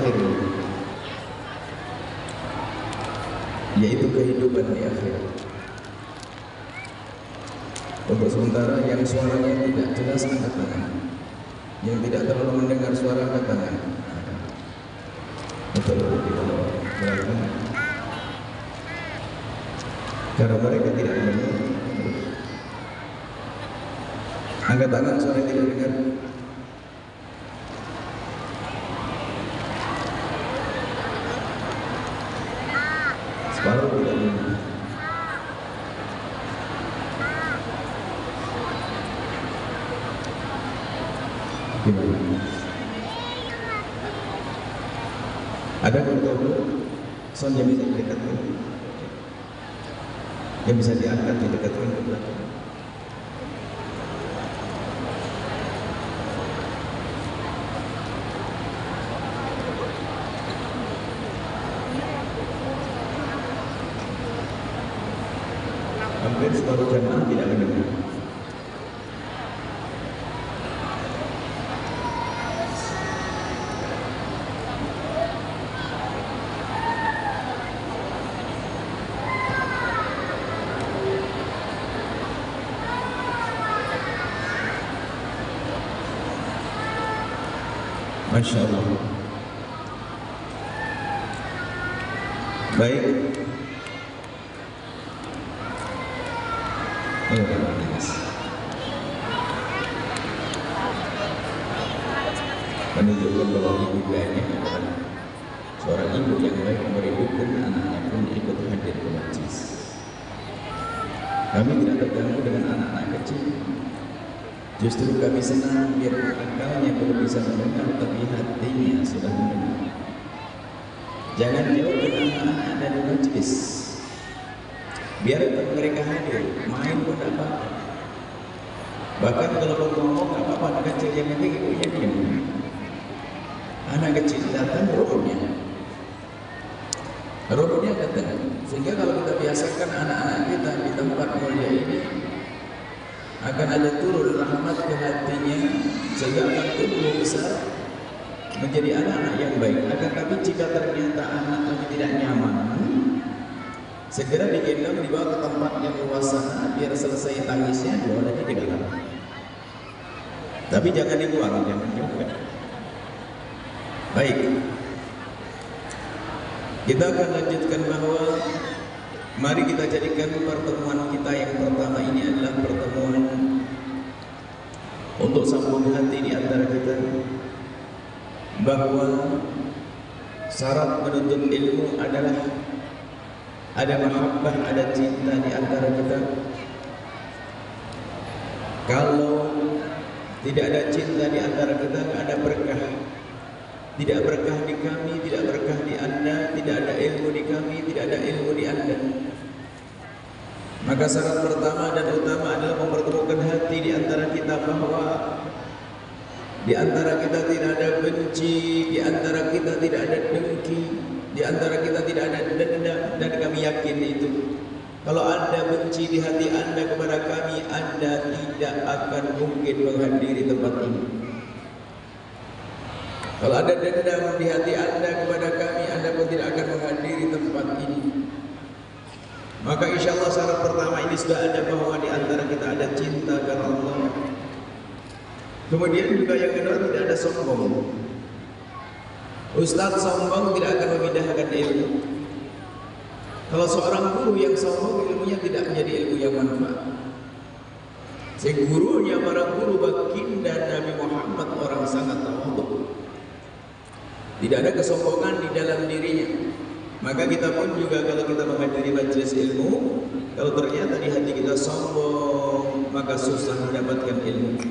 akhirnya, yaitu kehidupan di akhirat. Untuk sementara yang suaranya tidak jelas angkat tangan, yang tidak terlalu mendengar suara angkat tangan. Betul, kita berangkat karena mereka tidak mendengar. Angkat tangan suara tidak dengar. Separuh tidak dengar. Gimana? Ada foto sound yang bisa didekatkan, yang bisa diangkat didekatkan ke belakang. Hampir separuh jamaah tidak mendengar. Masya Allah. Baik. Menunjukkan bahwa ibu ini adalah seorang ibu yang baik, merindukan anaknya pun ikut hadir ke majlis. Kami tidak terganggu dengan anak-anak kecil. Justru kami senang biar akalnya belum bisa mendengar, tapi hatinya sudah mendengar. Jangan jauhkan anak-anak dari majlis. Biar mereka hadir, main pun tidak apa-apa. Bahkan kalau mau ngomong tidak apa-apa, anak kecil yang penting ibunya diam. Anak kecil datang rohnya datang. Sehingga kalau kita biasakan anak-anak kita di tempat mulia ini, akan ada turun rahmat ke hatinya, sehingga akan tumbuh besar menjadi anak-anak yang baik. Akan tapi jika ternyata anak tidak nyaman, segera digendong dibawa ke tempat yang luas sana, biar selesai tangisnya dibawa lagi ke dalam. Tapi jangan dibuang, jangan juga. Baik, kita akan lanjutkan bahwa mari kita jadikan pertemuan kita yang pertama ini adalah pertemuan untuk sambung hati di antara kita, bahwa syarat menuntut ilmu adalah ada mahabbah, ada cinta di antara kita. Kalau tidak ada cinta di antara kita, tidak ada berkah. Tidak berkah di kami, tidak berkah di Anda, tidak ada ilmu di kami, tidak ada ilmu di Anda. Maka syarat pertama dan utama adalah mempertemukan hati di antara kita, bahwa di antara kita tidak ada benci, di antara kita tidak ada dengki, di antara kita tidak ada dendam. Dan kami yakin itu, kalau Anda benci di hati Anda kepada kami, Anda tidak akan mungkin menghadiri tempat ini. Kalau ada dendam di hati Anda kepada kami, Anda pun tidak akan menghadiri tempat ini. Maka insya Allah syarat pertama ini sudah ada, bahwa di antara kita ada cinta karena Allah. Kemudian juga yang kedua, tidak ada sombong. Ustaz sombong tidak akan memindahkan ilmu. Kalau seorang guru yang sombong, ilmunya tidak menjadi ilmu yang manfaat. Gurunya para guru baginda Nabi Muhammad orang sangat tawadhu. Tidak ada kesombongan di dalam dirinya. Maka kita pun juga kalau kita menghadiri majelis ilmu, kalau ternyata di hati kita sombong, maka susah mendapatkan ilmu.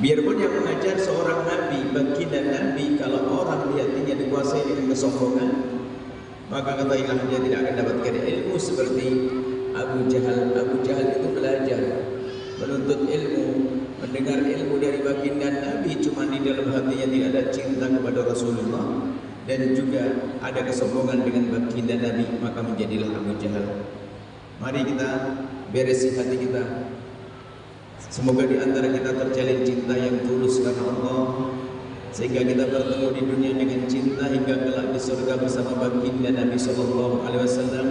Biarpun yang mengajar seorang nabi, baginda nabi, kalau orang di hatinya dikuasai dengan kesombongan, maka ketahuilah dia tidak akan dapatkan ilmu seperti Abu Jahal. Abu Jahal itu belajar, menuntut ilmu, mendengar ilmu dari baginda Nabi, cuma di dalam hatinya tidak ada cinta kepada Rasulullah, dan juga ada kesombongan dengan baginda Nabi, maka menjadilah Abu Jahal. Mari kita beresi hati kita. Semoga di antara kita terjalin cinta yang tulus karena Allah, sehingga kita bertemu di dunia dengan cinta hingga kelak di surga bersama baginda Nabi Sallallahu Alaihi Wasallam.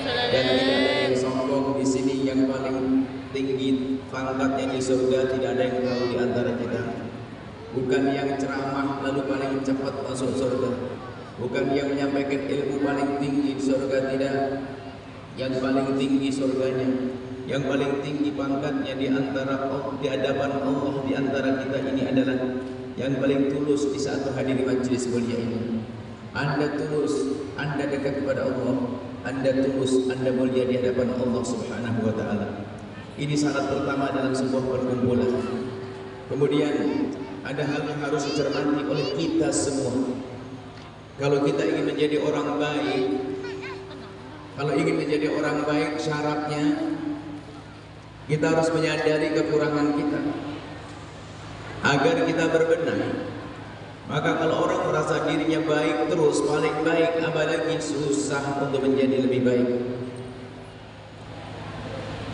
Dan tidak ada yang sombong di sini, yang paling tinggi pangkatnya di surga tidak ada yang tahu di antara kita. Bukan yang ceramah lalu paling cepat masuk surga, bukan yang menyampaikan ilmu paling tinggi di surga, tidak. Yang paling tinggi surganya, yang paling tinggi pangkatnya di hadapan Allah di antara kita ini adalah yang paling tulus di saat menghadiri majelis mulia ini. Anda tulus, Anda dekat kepada Allah, Anda tulus, Anda mulia di hadapan Allah Subhanahu wa taala. Ini syarat pertama dalam sebuah perkumpulan. Kemudian ada hal yang harus dicermati oleh kita semua. Kalau kita ingin menjadi orang baik, kalau ingin menjadi orang baik, syaratnya kita harus menyadari kekurangan kita agar kita berbenah. Maka kalau orang merasa dirinya baik terus, paling baik, apalagi susah untuk menjadi lebih baik.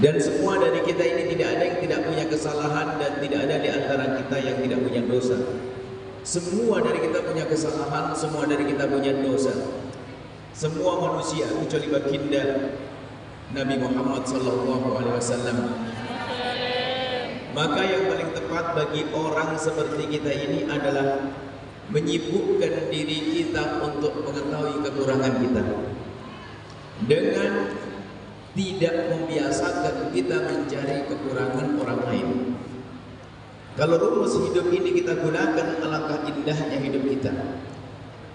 Dan semua dari kita ini tidak ada yang tidak punya kesalahan, dan tidak ada di antara kita yang tidak punya dosa. Semua dari kita punya kesalahan, semua dari kita punya dosa. Semua manusia kecuali baginda Nabi Muhammad SAW. Maka yang paling tepat bagi orang seperti kita ini adalah menyibukkan diri kita untuk mengetahui kekurangan kita, dengan tidak membiasakan kita mencari kekurangan orang lain. Kalau rumus hidup ini kita gunakan, alangkah indahnya hidup kita.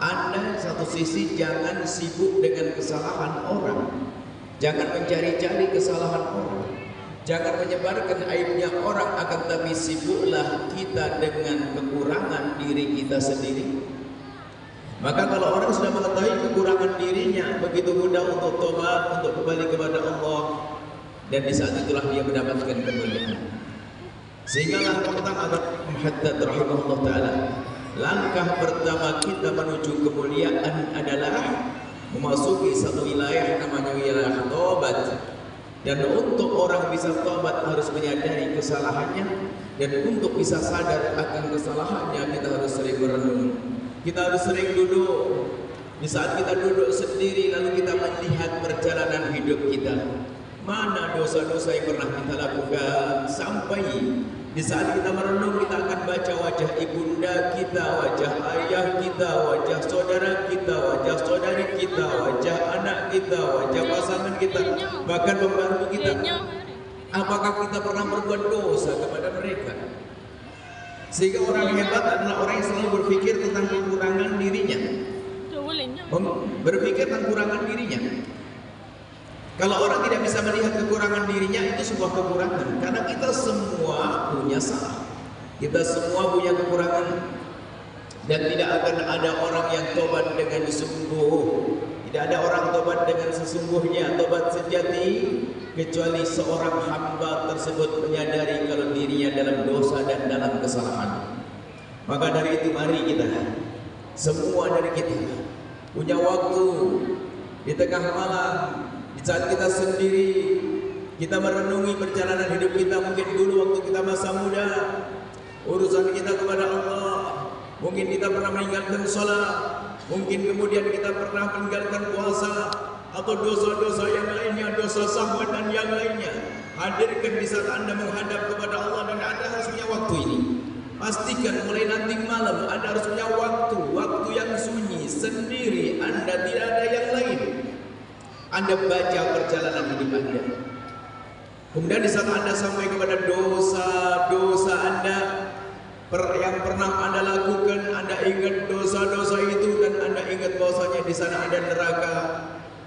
Anda satu sisi jangan sibuk dengan kesalahan orang, jangan mencari-cari kesalahan orang, jangan menyebarkan aibnya orang, akan tapi sibuklah kita dengan kekurangan diri kita sendiri. Maka kalau orang sudah mengetahui kekurangan dirinya, begitu mudah untuk tobat, untuk kembali kepada Allah, dan di saat itulah dia mendapatkan kemuliaan. Sehingga langkah pertama Muhammad rahimahullah taala, langkah pertama kita menuju kemuliaan adalah memasuki satu wilayah namanya wilayah tobat. Dan untuk orang bisa tobat harus menyadari kesalahannya, dan untuk bisa sadar akan kesalahannya kita harus sering merenung. Kita harus sering duduk. Di saat kita duduk sendiri lalu kita melihat perjalanan hidup kita, mana dosa-dosa yang pernah kita lakukan, sampai di saat kita merenung kita akan baca wajah ibunda kita, wajah ayah kita, wajah saudara kita, wajah saudari kita, wajah anak kita, wajah pasangan kita, bahkan pembantu kita. Apakah kita pernah berbuat dosa kepada mereka? Sehingga orang hebat adalah orang yang selalu berpikir tentang kekurangan dirinya, berpikir tentang kekurangan dirinya. Kalau orang tidak bisa melihat kekurangan dirinya, itu sebuah kekurangan. Karena kita semua punya salah, kita semua punya kekurangan, dan tidak akan ada orang yang tobat dengan sungguh. Tidak ada orang tobat dengan sesungguhnya, tobat sejati, kecuali seorang hamba tersebut menyadari kalau dirinya dalam dosa dan dalam kesalahan. Maka dari itu mari kita, semua dari kita punya waktu di tengah malam, di saat kita sendiri, kita merenungi perjalanan hidup kita. Mungkin dulu waktu kita masa muda, urusan kita kepada Allah, mungkin kita pernah meninggalkan sholat, mungkin kemudian kita pernah meninggalkan puasa, atau dosa-dosa yang lainnya, dosa sahwat dan yang lainnya. Hadirkan di saat Anda menghadap kepada Allah, dan Anda harus punya waktu ini. Pastikan mulai nanti malam Anda harus punya waktu yang sunyi sendiri. Anda tidak ada yang lain. Anda baca perjalanan hidup Anda. Kemudian di saat Anda sampai kepada dosa-dosa Anda yang pernah Anda lakukan, Anda ingat dosa-dosa itu, dan Anda ingat bahwasanya di sana ada neraka.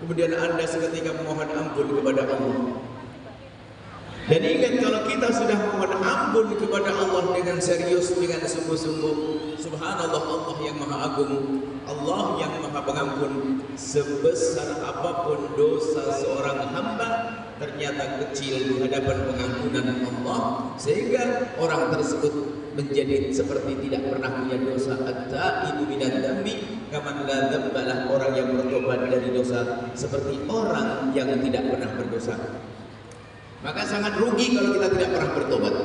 Kemudian Anda seketika memohon ampun kepada Allah. Dan ingat, kalau kita sudah memohon ampun kepada Allah dengan serius, dengan sungguh-sungguh, subhanallah, Allah yang maha agung, Allah yang maha pengampun, sebesar apapun dosa seorang hamba ternyata kecil di hadapan pengampunan Allah, sehingga orang tersebut menjadi seperti tidak pernah punya dosa. At-taibu minadz dzambi kaman la dzambalah, orang yang bertobat dari dosa seperti orang yang tidak pernah berdosa. Maka sangat rugi kalau kita tidak pernah bertobat.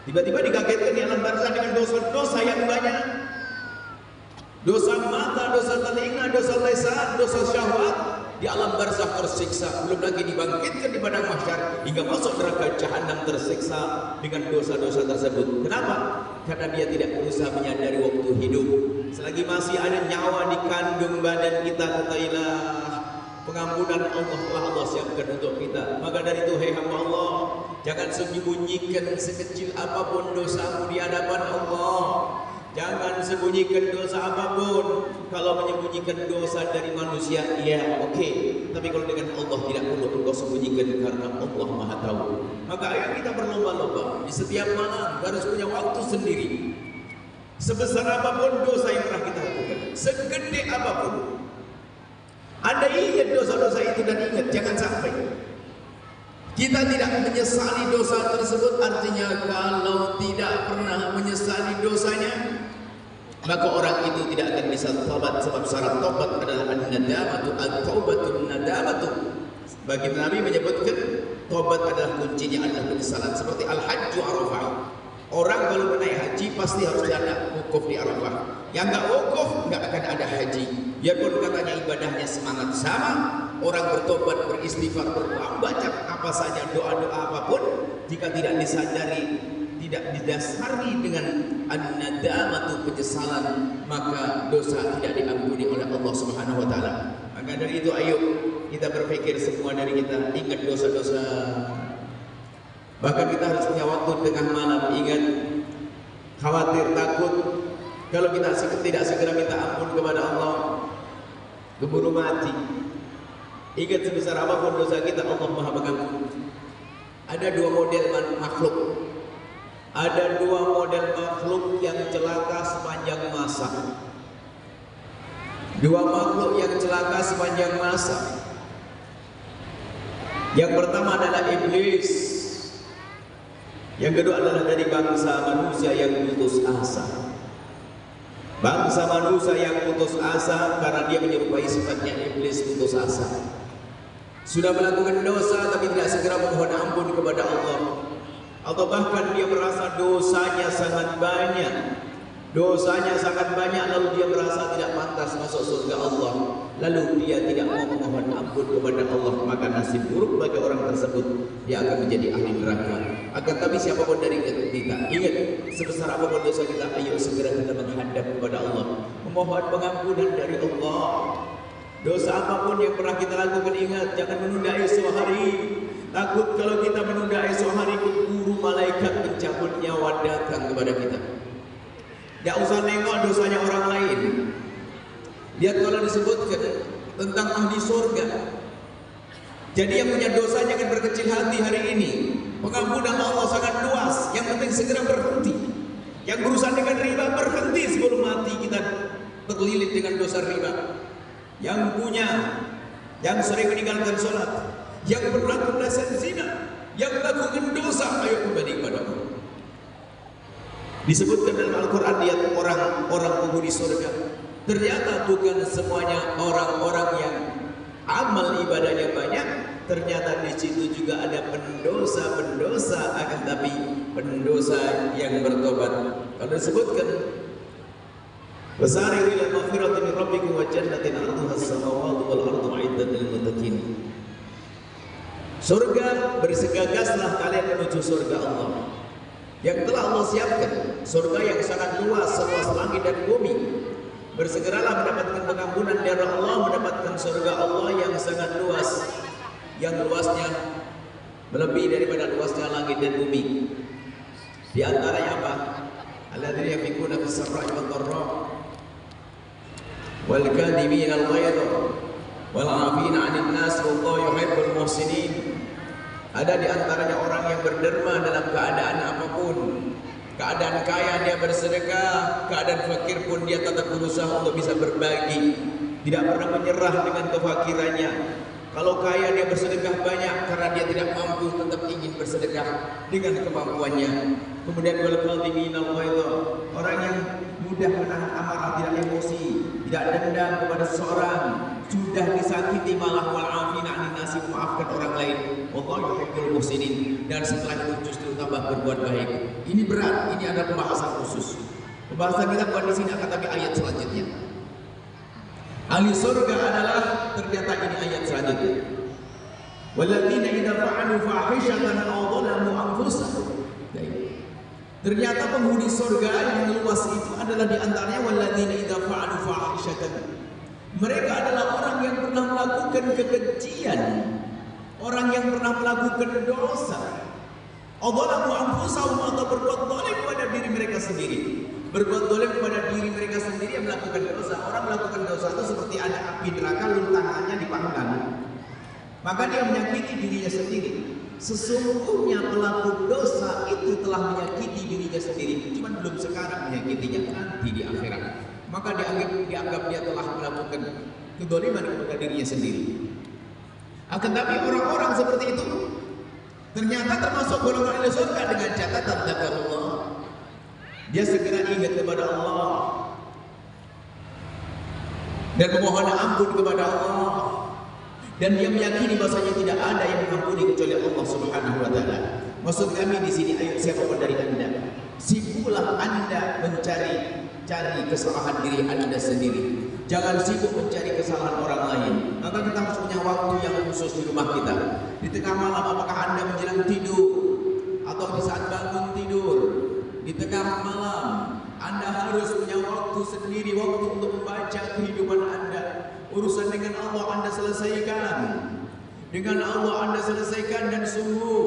Tiba-tiba dikagetkan di alam barzah dengan dosa-dosa yang banyak. Dosa mata, dosa telinga, dosa lisan, dosa syahwat. Di alam barzah tersiksa, belum lagi dibangkitkan di padang mahsyar hingga masuk neraka jahanam tersiksa dengan dosa-dosa tersebut. Kenapa? Karena dia tidak berusaha menyadari waktu hidup. Selagi masih ada nyawa di kandung badan kita, ketahuilah pengampunan Allah telah Allah siapkan untuk kita. Maka dari itu, hai hamba Allah, jangan sembunyikan sekecil apapun dosamu di hadapan Allah. Jangan sembunyikan dosa apapun. Kalau menyembunyikan dosa dari manusia, ya oke. Tapi kalau dengan Allah tidak perlu engkau sembunyikan, karena Allah Maha Tahu. Maka ayo kita berlomba-lomba di setiap malam harus punya waktu sendiri. Sebesar apapun dosa yang pernah kita lakukan, segede apapun, Anda ingat dosa-dosa itu dan ingat, jangan sampai kita tidak menyesali dosa tersebut. Artinya kalau tidak pernah menyesali dosanya, maka orang itu tidak akan bisa taubat. Sebab syarat taubat adalah an-nadamatu, at-taubatun nadamatu. Bagi Nabi menyebutkan taubat adalah kuncinya adalah penyesalan. Seperti al-hajju arafah. Orang kalau menaik haji pasti harus ada wukuf di Arafah. Yang nggak wukuf nggak akan ada haji. Biarpun katanya ibadahnya semangat sama, orang bertobat, beristighfar, berdoa, baca apa saja, doa-doa apapun, jika tidak disadari, tidak didasari dengan an-nadamatu, penyesalan, maka dosa tidak diampuni oleh Allah Subhanahu wa taala. Maka dari itu ayo kita berpikir, semua dari kita ingat dosa-dosa. Bahkan kita harus punya waktu tengah malam. Ingat, khawatir, takut kalau kita tidak segera minta ampun kepada Allah, keburu mati. Ingat, sebesar apapun dosa kita, Allah Maha Pengampun. Ada dua model makhluk. Ada dua model makhluk yang celaka sepanjang masa. Dua makhluk yang celaka sepanjang masa. Yang pertama adalah iblis. Yang kedua adalah dari bangsa manusia yang putus asa. Bangsa manusia yang putus asa karena dia menyerupai sifatnya iblis, putus asa. Sudah melakukan dosa tapi tidak segera memohon ampun kepada Allah. Atau bahkan dia merasa dosanya sangat banyak. Dosanya sangat banyak, lalu dia merasa tidak pantas masuk surga Allah. Lalu dia tidak mau memohon ampun kepada Allah. Maka nasib buruk bagi orang tersebut, dia akan menjadi ahli neraka. Akan tapi siapapun dari kita, ingat, sebesar apapun dosa kita, ayo segera kita menghadap kepada Allah, memohon pengampunan dari Allah. Dosa apapun yang pernah kita lakukan, ingat, jangan menunda esok hari. Takut kalau kita menunda esok hari, keburu malaikat pencabut nyawa datang kepada kita. Tidak usah nengok dosanya orang lain. Lihat kalau disebutkan tentang ahli surga. Jadi yang punya dosa jangan berkecil hati hari ini. Pengampunan Allah sangat luas. Yang penting segera berhenti. Yang berusaha dengan riba, berhenti sebelum mati kita terlilit dengan dosa riba. Yang punya, yang sering meninggalkan sholat, yang pernah kebelasan zina, yang melakukan dosa, ayo kembali kepada Allah. Disebutkan dalam Al-Quran, lihat orang-orang penghuni surga. Ternyata bukan semuanya orang-orang yang amal ibadahnya banyak. Ternyata di situ juga ada pendosa-pendosa, akan tapi pendosa yang bertobat. Kalau disebutkan, wasari'u ila maghfiratin min rabbikum wa jannatin 'arduha as-samawati wal ardu 'iddat lil muttaqin. Surga, bergegaslah kalian menuju surga Allah yang telah Allah siapkan, surga yang sangat luas, seluas langit dan bumi. Bersegeralah mendapatkan pengampunan dari Allah, mendapatkan surga Allah yang sangat luas, yang luasnya melebihi daripada luasnya langit dan bumi. Di antaranya apa? Alladzina yunfiquna fis-sarra'i wad-dharra wal kadhimina al-ghayza wal 'afina 'anil nas wallahu yuhibbul muhsinin. Ada di antaranya orang yang berderma dalam keadaan apapun. Keadaan kaya dia bersedekah, keadaan fakir pun dia tetap berusaha untuk bisa berbagi. Tidak pernah menyerah dengan kefakirannya. Kalau kaya dia bersedekah banyak karena dia tidak mampu, tetap ingin bersedekah dengan kemampuannya. Kemudian orang yang mudah menahan amarah, tidak emosi, tidak dendam kepada seseorang, sudah disakiti malah wal afina 'anil nasi, memaafkan orang lain. Wallahu yuhibbul muhsinin. Dan setelah itu justru tambah berbuat baik. Ini berat, ini ada pembahasan khusus. Pembahasan kita bukan di sini, akan tapi ayat selanjutnya. Ahli surga adalah, ternyata ini ayat selanjutnya. Walladzina idza fa'alu fahishatan aw dhalamu anfusahum. Ternyata penghuni surga yang luas itu adalah diantaranya walladzina idza fa'alu fahishatan. Mereka adalah orang yang pernah melakukan kekejian, orang yang pernah melakukan dosa. Adzalamu anfusahum, atau berbuat zalim pada diri mereka sendiri. Berbuat zalim pada diri mereka sendiri yang melakukan dosa. Orang melakukan dosa itu seperti ada api neraka luntangannya dipanggang. Maka dia menyakiti dirinya sendiri. Sesungguhnya pelaku dosa itu telah menyakiti dirinya sendiri, cuma belum sekarang menyakitinya, nanti di akhirat. Maka dianggap dia telah melakukan kezaliman kepada dirinya sendiri. Akan tapi orang-orang seperti itu ternyata termasuk golongan ahli surga dengan catatan Allah. Dia segera ingat kepada Allah dan memohon ampun kepada Allah, dan dia meyakini bahasanya tidak ada yang mengampuni kecuali Allah Subhanahu wa taala. Maksud kami di sini, ayo siapapun dari Anda, sibuklah Anda mencari kesalahan diri Anda sendiri. Jangan sibuk mencari kesalahan orang lain. Maka kita harus punya waktu yang khusus di rumah kita. Di tengah malam, apakah Anda menjelang tidur atau di saat bangun tidur, di tengah malam Anda harus punya waktu sendiri, waktu untuk membaca kehidupan Anda. Urusan dengan Allah Anda selesaikan, dengan Allah Anda selesaikan. Dan sungguh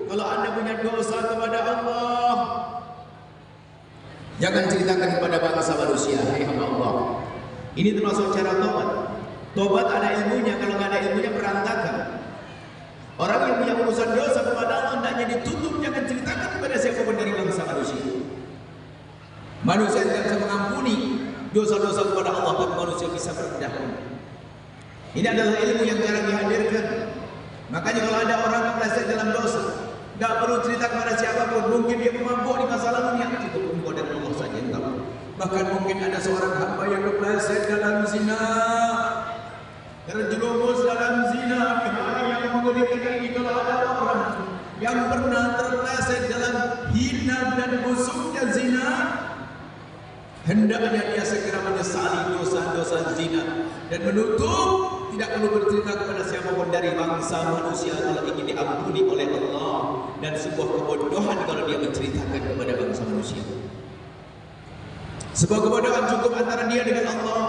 kalau Anda punya dosa kepada Allah, jangan ceritakan kepada bangsa manusia. Hai hamba Allah, ini termasuk cara tobat. Tobat ada ilmunya, kalau nggak ada ilmunya berantakan. Orang yang punya urusan dosa kepada Allah hendaknya ditutup, jangan ceritakan kepada siapapun dari bangsa manusia. Manusia tidak bisa mengampuni dosa-dosa kepada Allah, tapi manusia bisa merendahkan. Ini adalah ilmu yang jarang dihadirkan. Makanya kalau ada orang kepleset dalam dosa, tidak perlu cerita kepada siapapun. Mungkin dia mabuk di masa lalunya, cukup engkau dan Allah saja yang tahu. Bahkan mungkin ada seorang hamba yang kepleset dalam zina, terjerumus dalam zina, yang menggunakan ini. Kalau ada orang yang pernah terpleset dalam hina dan busuknya zina, hendaknya dia segera menyesali dosa-dosa zina dan menutup. Tidak perlu bercerita kepada siapapun dari bangsa manusia kalau ingin diampuni oleh Allah, dan sebuah kebodohan kalau dia menceritakan kepada bangsa manusia. Sebuah kebodohan cukup antara dia dengan Allah.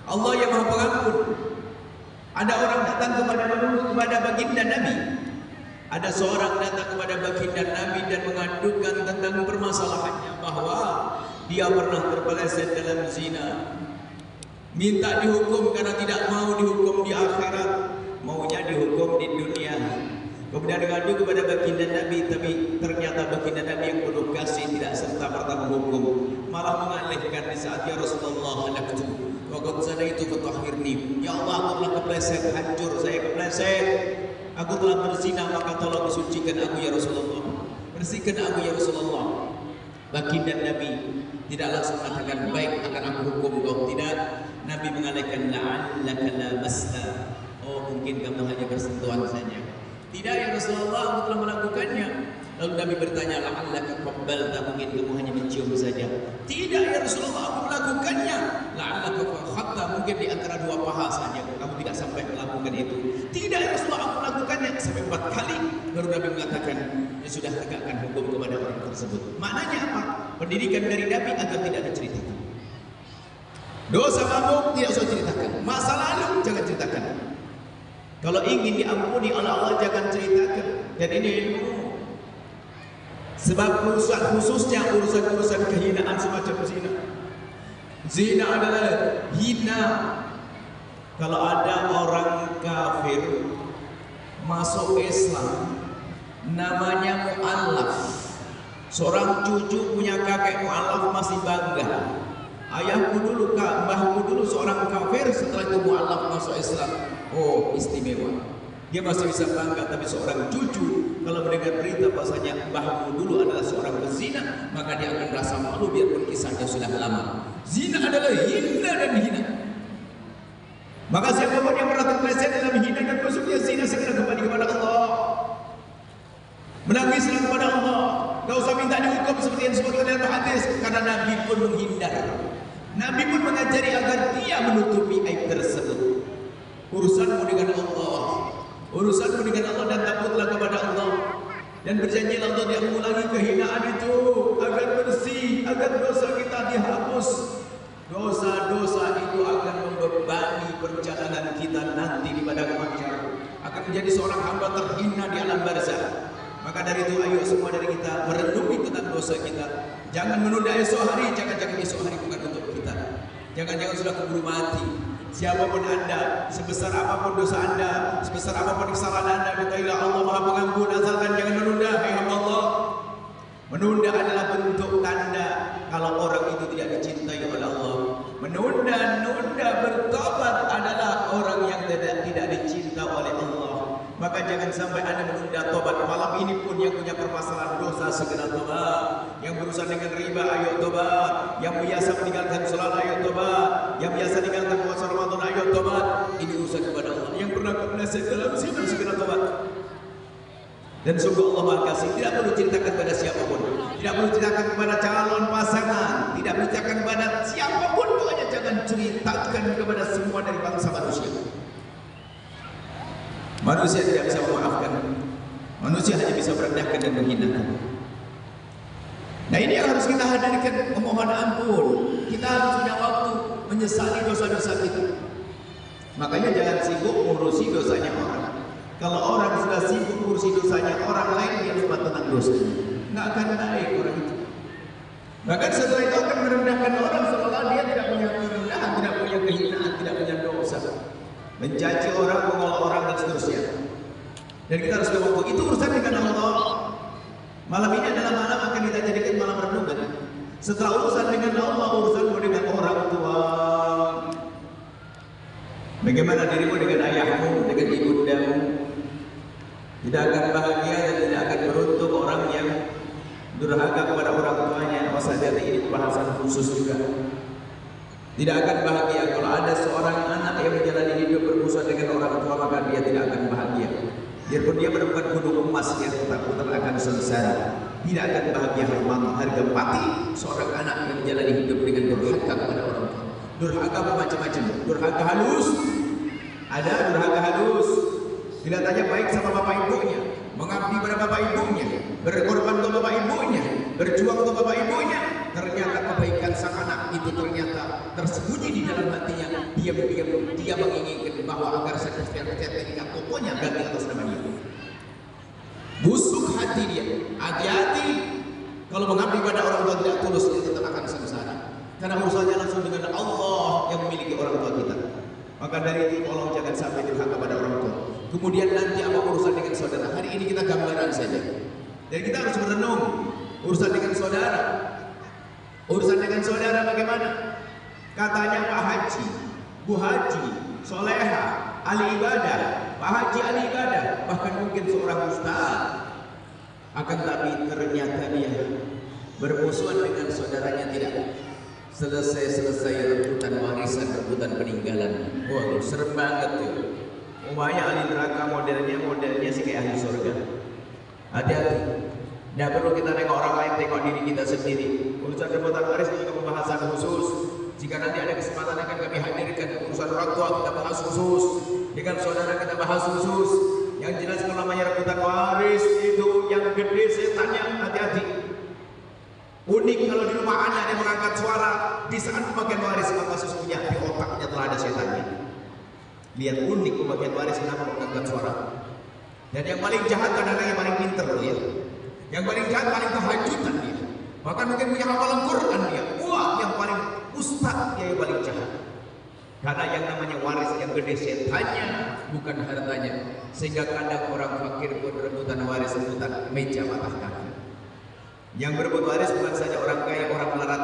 Allah yang Maha Pengampun. Ada orang datang kepada baginda Nabi. Ada seorang datang kepada baginda Nabi dan mengadukan tentang permasalahannya bahwa dia pernah terpeleset dalam zina. Minta dihukum karena tidak mau dihukum di akhirat, maunya dihukum di dunia. Kemudian mengadu kepada baginda Nabi, tapi ternyata baginda Nabi yang penuh kasih tidak serta-merta menghukum, malah mengalihkan di saat ya Rasulullah halaktu wa qad zanaitu fatahhirni. Ya Allah, aku telah kepleset, hancur saya kepleset. Aku telah berzina, maka tolong disucikan aku ya Rasulullah. Bersihkan aku ya Rasulullah. Baginda Nabi tidak langsung mengatakan baik akan aku hukum kau, tidak. Nabi mengalihkan la'allaka lamasna. Oh, mungkin kamu hanya bersentuhan saja. Tidak ya Rasulullah, aku telah melakukannya. Lalu Nabi bertanya, la'allaka qabbalta, mungkin kamu hanya mencium saja. Tidak ya Rasulullah, aku melakukannya. La'allaka fakhatta, mungkin di antara dua paha saja kamu tidak sampai melakukan itu. Tidak ya Rasulullah, aku melakukannya sampai 4 kali. Baru Nabi mengatakan, ya sudah, tegakkan hukum kepada orang tersebut. Maknanya apa? Pendidikan dari Nabi agar tidak diceritakan. Dosa mabuk tidak usah ceritakan, masa lalu jangan ceritakan. Kalau ingin diampuni oleh Allah jangan ceritakan. Dan ini ilmu. Sebab khususnya urusan-urusan kehinaan semacam zina. Zina adalah hina. Kalau ada orang kafir masuk Islam, namanya mu'allaf. Seorang cucu punya kakek mu'allaf masih bangga. Ayahku dulu, mbahku dulu seorang kafir, setelah itu mu'allaf masuk Islam. Oh, istimewa. Dia masih bisa bangga, tapi seorang cucu kalau mendengar berita bahasanya mbahmu dulu adalah seorang pezina, maka dia akan merasa malu biarpun kisahnya sudah lama. Zina adalah hina dan hina. Maka siapapun yang pernah terpeleset dalam hina dan busuknya zina, segera kembali kepada Allah. Menangislah kepada karena Nabi pun menghindar. Nabi pun mengajari agar dia menutupi aib tersebut. Urusanmu dengan Allah, urusanmu dengan Allah, dan takutlah kepada Allah. Dan berjanjilah Allah tidak mengulangi kehinaan itu, agar bersih, agar dosa kita dihapus. Dosa-dosa itu akan membebani perjalanan kita nanti di padang mahsyar, akan menjadi seorang hamba terhina di alam barzakh. Maka dari itu ayo semua dari kita merenungi tentang dosa kita. Jangan menunda esok hari, jangan-jangan esok hari bukan untuk kita. Jangan-jangan sudah keburu mati. Siapapun Anda, sebesar apapun dosa Anda, sebesar apapun kesalahan Anda, mintalah Allah Maha Pengampun, asalkan jangan menunda. Hai hamba Allah, menunda adalah bentuk tanda kalau orang itu tidak dicintai oleh Allah. Menunda-nunda bertobat adalah orang yang tidak dicinta oleh Allah. Maka jangan sampai Anda menunda tobat. Malam ini pun yang punya permasalahan dosa segera tobat. Yang berurusan dengan riba, ayo tobat. Yang biasa meninggalkan sholat, ayo tobat. Yang biasa meninggalkan puasa Ramadan, ayo tobat. Ini urusan kepada Allah. Yang pernah kepleset dalam zina, segera tobat. Dan sungguh Allah Maha Kasih. Tidak perlu ceritakan kepada siapapun. Tidak perlu ceritakan kepada calon pasangan. Tidak perlu ceritakan kepada siapapun. Pokoknya jangan ceritakan kepada semua dari bangsa manusia. Manusia tidak bisa memaafkan. Manusia hanya bisa merendahkan dan menghinakan. Nah ini yang harus kita hadirkan, memohon ampun. Kita harus punya waktu menyesali dosa-dosa kita. Makanya jangan sibuk ngurusi dosanya orang. Kalau orang sudah sibuk ngurusi dosanya orang lain, dia lupa tentang dosanya. Nggak akan naik orang itu. Bahkan setelah itu akan merendahkan orang seolah dia tidak punya kerendahan, tidak punya kehinaan, tidak punya dosa. Mencaci orang, mengolok orang, dan seterusnya. Dan kita harus waktu itu urusan dengan Allah. Malam ini adalah malam akan kita jadikan malam renungan. Setelah urusan dengan Allah, urusanmu dengan orang tua. Bagaimana dirimu dengan ayahmu, dengan ibundamu? Tidak akan bahagia dan tidak akan beruntung orang yang durhaka kepada orang tuanya. Wasada ini pembahasan khusus juga. Tidak akan bahagia kalau ada seorang anak yang menjalani hidup bermusuhan dengan orang tua, maka dia tidak akan bahagia. Biarpun dia menemukan gunung emas yang tetap akan sengsara, tidak akan bahagia harga mati seorang anak yang menjalani hidup dengan durhaka kepada orang tua. Durhaka bermacam-macam. Durhaka halus, ada durhaka halus. Bila tanya baik sama bapak ibunya, mengabdi pada bapak ibunya, berkorban untuk bapak ibunya, berjuang untuk bapak ibunya. Ternyata kebaikan sang anak itu ternyata tersembunyi di dalam hatinya. Diam-diam dia menginginkan bahwa agar sertifikat tokonya ganti atas nama dia. Busuk hati dia. Hati-hati kalau mengabdi pada orang tua tidak tulus, dia tetap akan sengsara. Karena urusannya langsung dengan Allah yang memiliki orang tua kita. Maka dari itu tolong jangan sampai durhaka pada orang tua. Kemudian nanti apa urusan dengan saudara? Hari ini kita gambaran saja. Dan kita harus merenung urusan dengan saudara. Urusan dengan saudara bagaimana? Katanya Pak Haji, Bu Haji, Soleha, ahli ibadah, Pak Haji ahli ibadah, bahkan mungkin seorang ustaz. Akan tapi ternyata dia bermusuhan dengan saudaranya tidak. Selesai rebutan warisan, rebutan peninggalan. Wah, serem banget tuh. Umpamanya ahli neraka modelnya sih kayak ahli surga. Hati-hati. Tidak perlu kita nengok orang lain, tengok diri kita sendiri. Urusan rebutan waris juga pembahasan khusus. Jika nanti ada kesempatan akan kami hadirkan urusan orang tua, kita bahas khusus. Dengan saudara kita bahas khusus. Yang jelas kalau namanya rebutan waris itu yang gede setannya, hati-hati. Unik kalau di rumah anak dia mengangkat suara di saat pembagian waris, maka sesungguhnya di otaknya telah ada setannya. Lihat unik pembagian waris kenapa mengangkat suara. Dan yang paling jahat kadang-kadang yang paling pinter dia. Yang paling jahat paling kehajutan dia. Bahkan mungkin punya hafalan Quran dia. Wah, yang paling ustaz dia yang paling jahat. Karena yang namanya waris yang gede setannya, bukan hartanya. Sehingga kadang orang fakir pun rebutan waris, rebutan meja patah kaki. Yang berebut waris bukan saja orang kaya, orang melarat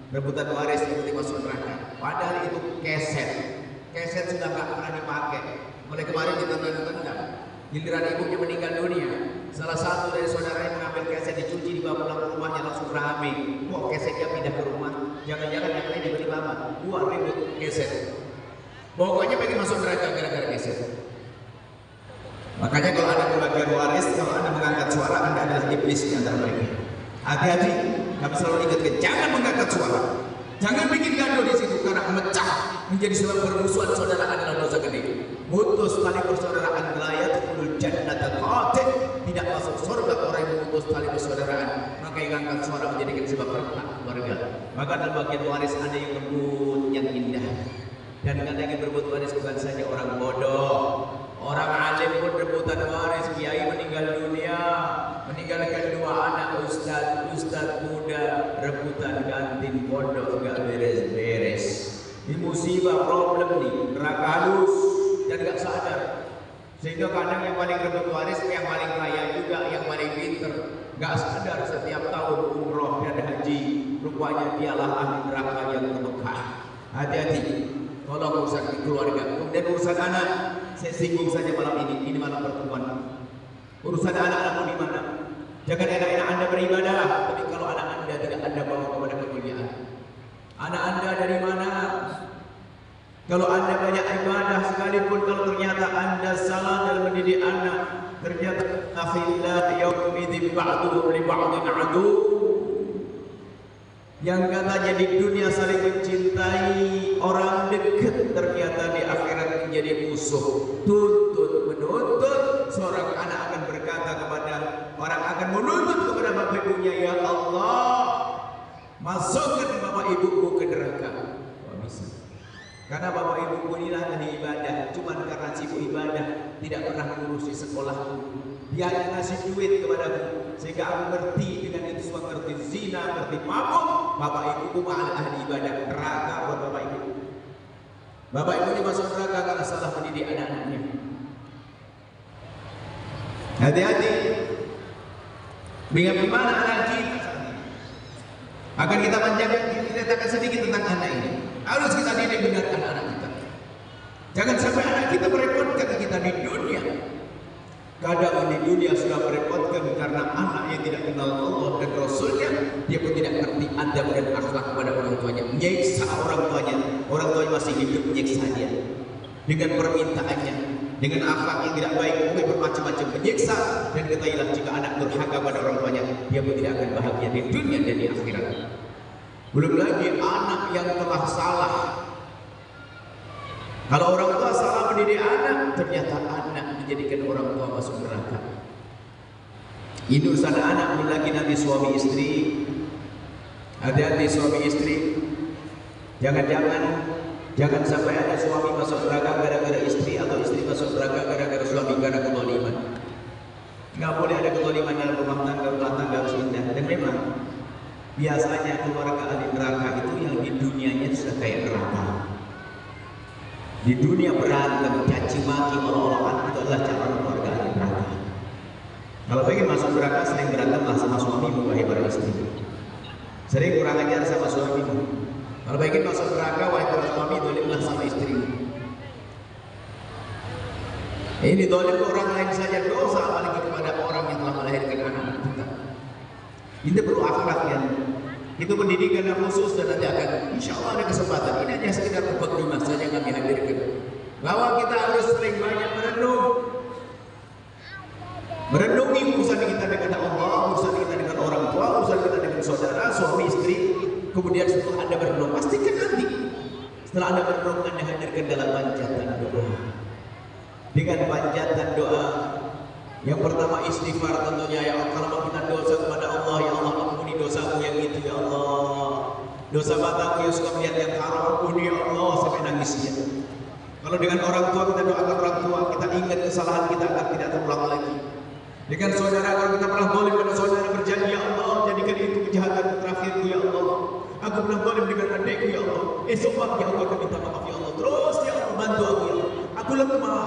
rebutan waris seperti masuk neraka. Padahal itu keset sudah nggak pernah dipakai. Mulai kemarin ditendang. Giliran ibunya meninggal dunia, salah satu dari saudaranya mengambil keset, dicuci, dibawa pulang ke rumahnya, langsung rame. Wah, kesetnya pindah ke rumah. Jangan-jangan yang lain dibeli mama. Wah, ribut keset. Pokoknya pengen masuk neraka gara-gara keset. Makanya kalau ada pembagian waris, kalau Anda mengangkat suara, Anda adalah iblis di antara mereka. Hati-hati. Kami selalu ingatkan, jangan mengangkat suara, jangan bikin gaduh di situ karena memecah menjadi sebab permusuhan saudaraan dalam dosa gede. Mutus tali persaudaraan layat kulul jannata qatil, tidak masuk surga orang yang memutus tali persaudaraan. Maka yang angkat suara menjadikan sebab retak keluarga. Maka dalam bagian waris ada yang lembut, yang indah. Dan kadang yang berebut waris bukan saja orang bodoh, orang alim pun rebutan waris. Kiai meninggal dunia, meninggalkan 2 anak ustaz muda, rebutan kantin pondok nggak beres-beres. Ini musibah, problem nih, neraka halus dan nggak sadar. Sehingga kadang yang paling rebut waris, yang paling kaya juga, yang paling pinter, nggak sadar setiap tahun umroh dan haji, rupanya dialah ahli neraka yang termekah. Hati-hati. Tolong urusan keluarga, kemudian urusan anak. Saya singgung saja malam ini malam pertemuan. Urusan anak-anakmu di mana? Jangan enak-enak Anda beribadah, tapi kalau anak Anda tidak Anda bawa kepada kemuliaan. Anak Anda dari mana? Kalau Anda banyak ibadah sekalipun, kalau ternyata Anda salah dalam mendidik anak, ternyata akhillah yaumidzi ba'duhum li ba'din adu. Yang katanya di dunia saling mencintai, orang dekat, ternyata di akhirat menjadi musuh. Tuntut menuntut, seorang anak akan berkata kepada orang, akan menuntut kepada bapak ibunya, ya Allah, masukkan bapak ibuku ke neraka. Wah, bisa. Karena bapak ibuku inilah ahli ibadah, cuman karena sibuk ibadah tidak pernah mengurus di sekolahku. Dia hanya ngasih duit kepadaku, sehingga aku ngerti dengan itu semua, ngerti zina, ngerti mabuk. Bapak ibuku malah ahli ibadah, neraka buat bapak ibu. Bapak ibu ini masuk neraka karena salah mendidik anak-anaknya. Hati-hati. Bingung gimana anak kita? Akan kita panjangkan, kita katakan sedikit tentang anak ini. Harus kita didik benar anak-anak kita. Jangan sampai anak kita merepotkan kita di dunia. Kadang di dunia sudah merepotkan karena anak yang tidak kenal Allah dan Rasulnya, dia pun tidak mengerti adab dan akhlak kepada orang tuanya, menyiksa orang tuanya masih hidup, menyiksa dia dengan permintaannya, dengan akhlak yang tidak baik, mungkin bermacam-macam menyiksa. Dan ketahuilah, jika anak durhaka pada orang tuanya, dia pun tidak akan bahagia di dunia dan di akhirat. Belum lagi anak yang telah salah. Kalau orang tua salah mendidik anak, ternyata anak menjadikan orang tua masuk neraka. Ini urusan anak, belum lagi nanti suami istri. Hati-hati suami istri. Jangan sampai ada suami masuk neraka gara-gara istri, atau istri masuk neraka gara-gara suami karena kezaliman. Nggak boleh ada kezaliman dalam rumah tangga harus indah. Dan memang biasanya keluarga ahli neraka itu yang di dunianya sudah kayak neraka. Di dunia berantem, caci maki, olok-olokan, itu adalah cara keluarga ahli neraka. Kalau pengen masuk neraka, sering berantemlah sama suamimu, wahai para istri. Sering kurang ajar sama suamimu. Kalau pengen masuk neraka, wahai para suami, dolimlah sama istrimu. Ini dolim orang lain saja dosa, apalagi kepada orang yang telah melahirkan anak kita. Ini perlu akhlak ya. Itu pendidikan yang khusus, dan nanti akan insya Allah ada kesempatan. Ini hanya sekedar mukadimah saja yang kami hadirkan, bahwa kita harus sering banyak merenungi urusan kita dengan Allah, urusan kita dengan orang tua, urusan kita dengan saudara, suami, istri. Kemudian setelah Anda merenung, pastikan nanti setelah Anda merenung, Anda hadirkan dalam panjatan doa. Dengan panjatan doa, yang pertama istighfar tentunya, ya Allah, kalau kita dosa kepada Allah, ya Allah ampuni dosaku yang itu, ya Allah. Dosa mataku yang suka melihat yang haram, ampuni ya Allah, sampai nangis ya. Kalau dengan orang tua, kita doakan orang tua, kita ingat kesalahan kita agar tidak terulang lagi. Dengan saudara, kalau kita pernah boleh pada saudara, berjanji, ya Allah, jadikan itu kejahatan terakhirku, ya Allah. Aku pernah boleh dengan adikku, ya Allah. Esok pagi aku akan minta maaf, ya Allah. Terus ya Allah, bantu aku, ya Allah. Aku lemah,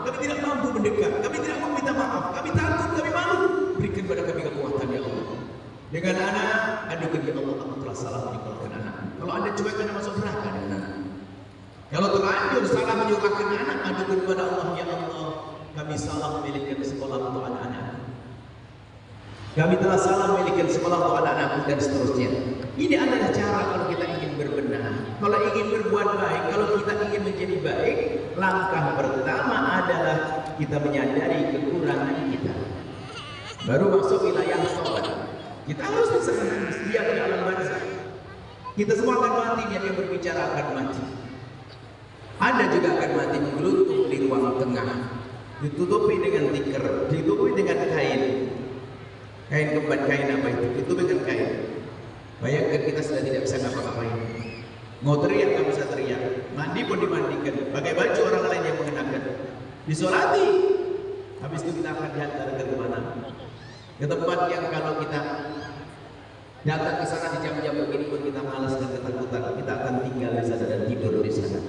kami tidak mampu mendekat, kami tidak mau minta maaf, kami takut, kami malu. Berikan pada kami kekuatan, ya Allah. Dengan anak, adukan, ya Allah, aku telah salah menyekolahkan anak. Kalau Anda cuek, Anda masuk neraka dengan anak. Kalau terlanjur salah menyukakan anak, adukan kepada Allah, ya Allah, kami salah memiliki sekolah untuk anak-anak. Kami telah salah memiliki sekolah untuk anak-anakku, dan seterusnya. Ini adalah cara kalau kita ingin berbenah, kalau ingin berbuat baik, kalau kita ingin menjadi baik. Langkah pertama adalah kita menyadari kekurangan kita, baru masuk wilayah tobat. Kita harus bisa menangis. Dia di alam barzakh. Kita semua akan mati, dia yang berbicara akan mati. Anda juga akan mati menggeluntung di ruang tengah, ditutupi dengan tikar, ditutupi dengan kain. Kain kembat, kain apa itu? Ditutupi dengan kain. Bayangkan kita sudah tidak bisa ngapa-ngapain. Mau teriak nggak bisa teriak. Mandi pun dimandikan. Pakai baju orang lain yang mengenakan. Disolati. Habis itu kita akan dihantar ke mana? Ke tempat yang kalau kita datang ke sana di jam-jam begini pun kita malas dan ketakutan, kita akan tinggal di sana dan tidur di sana.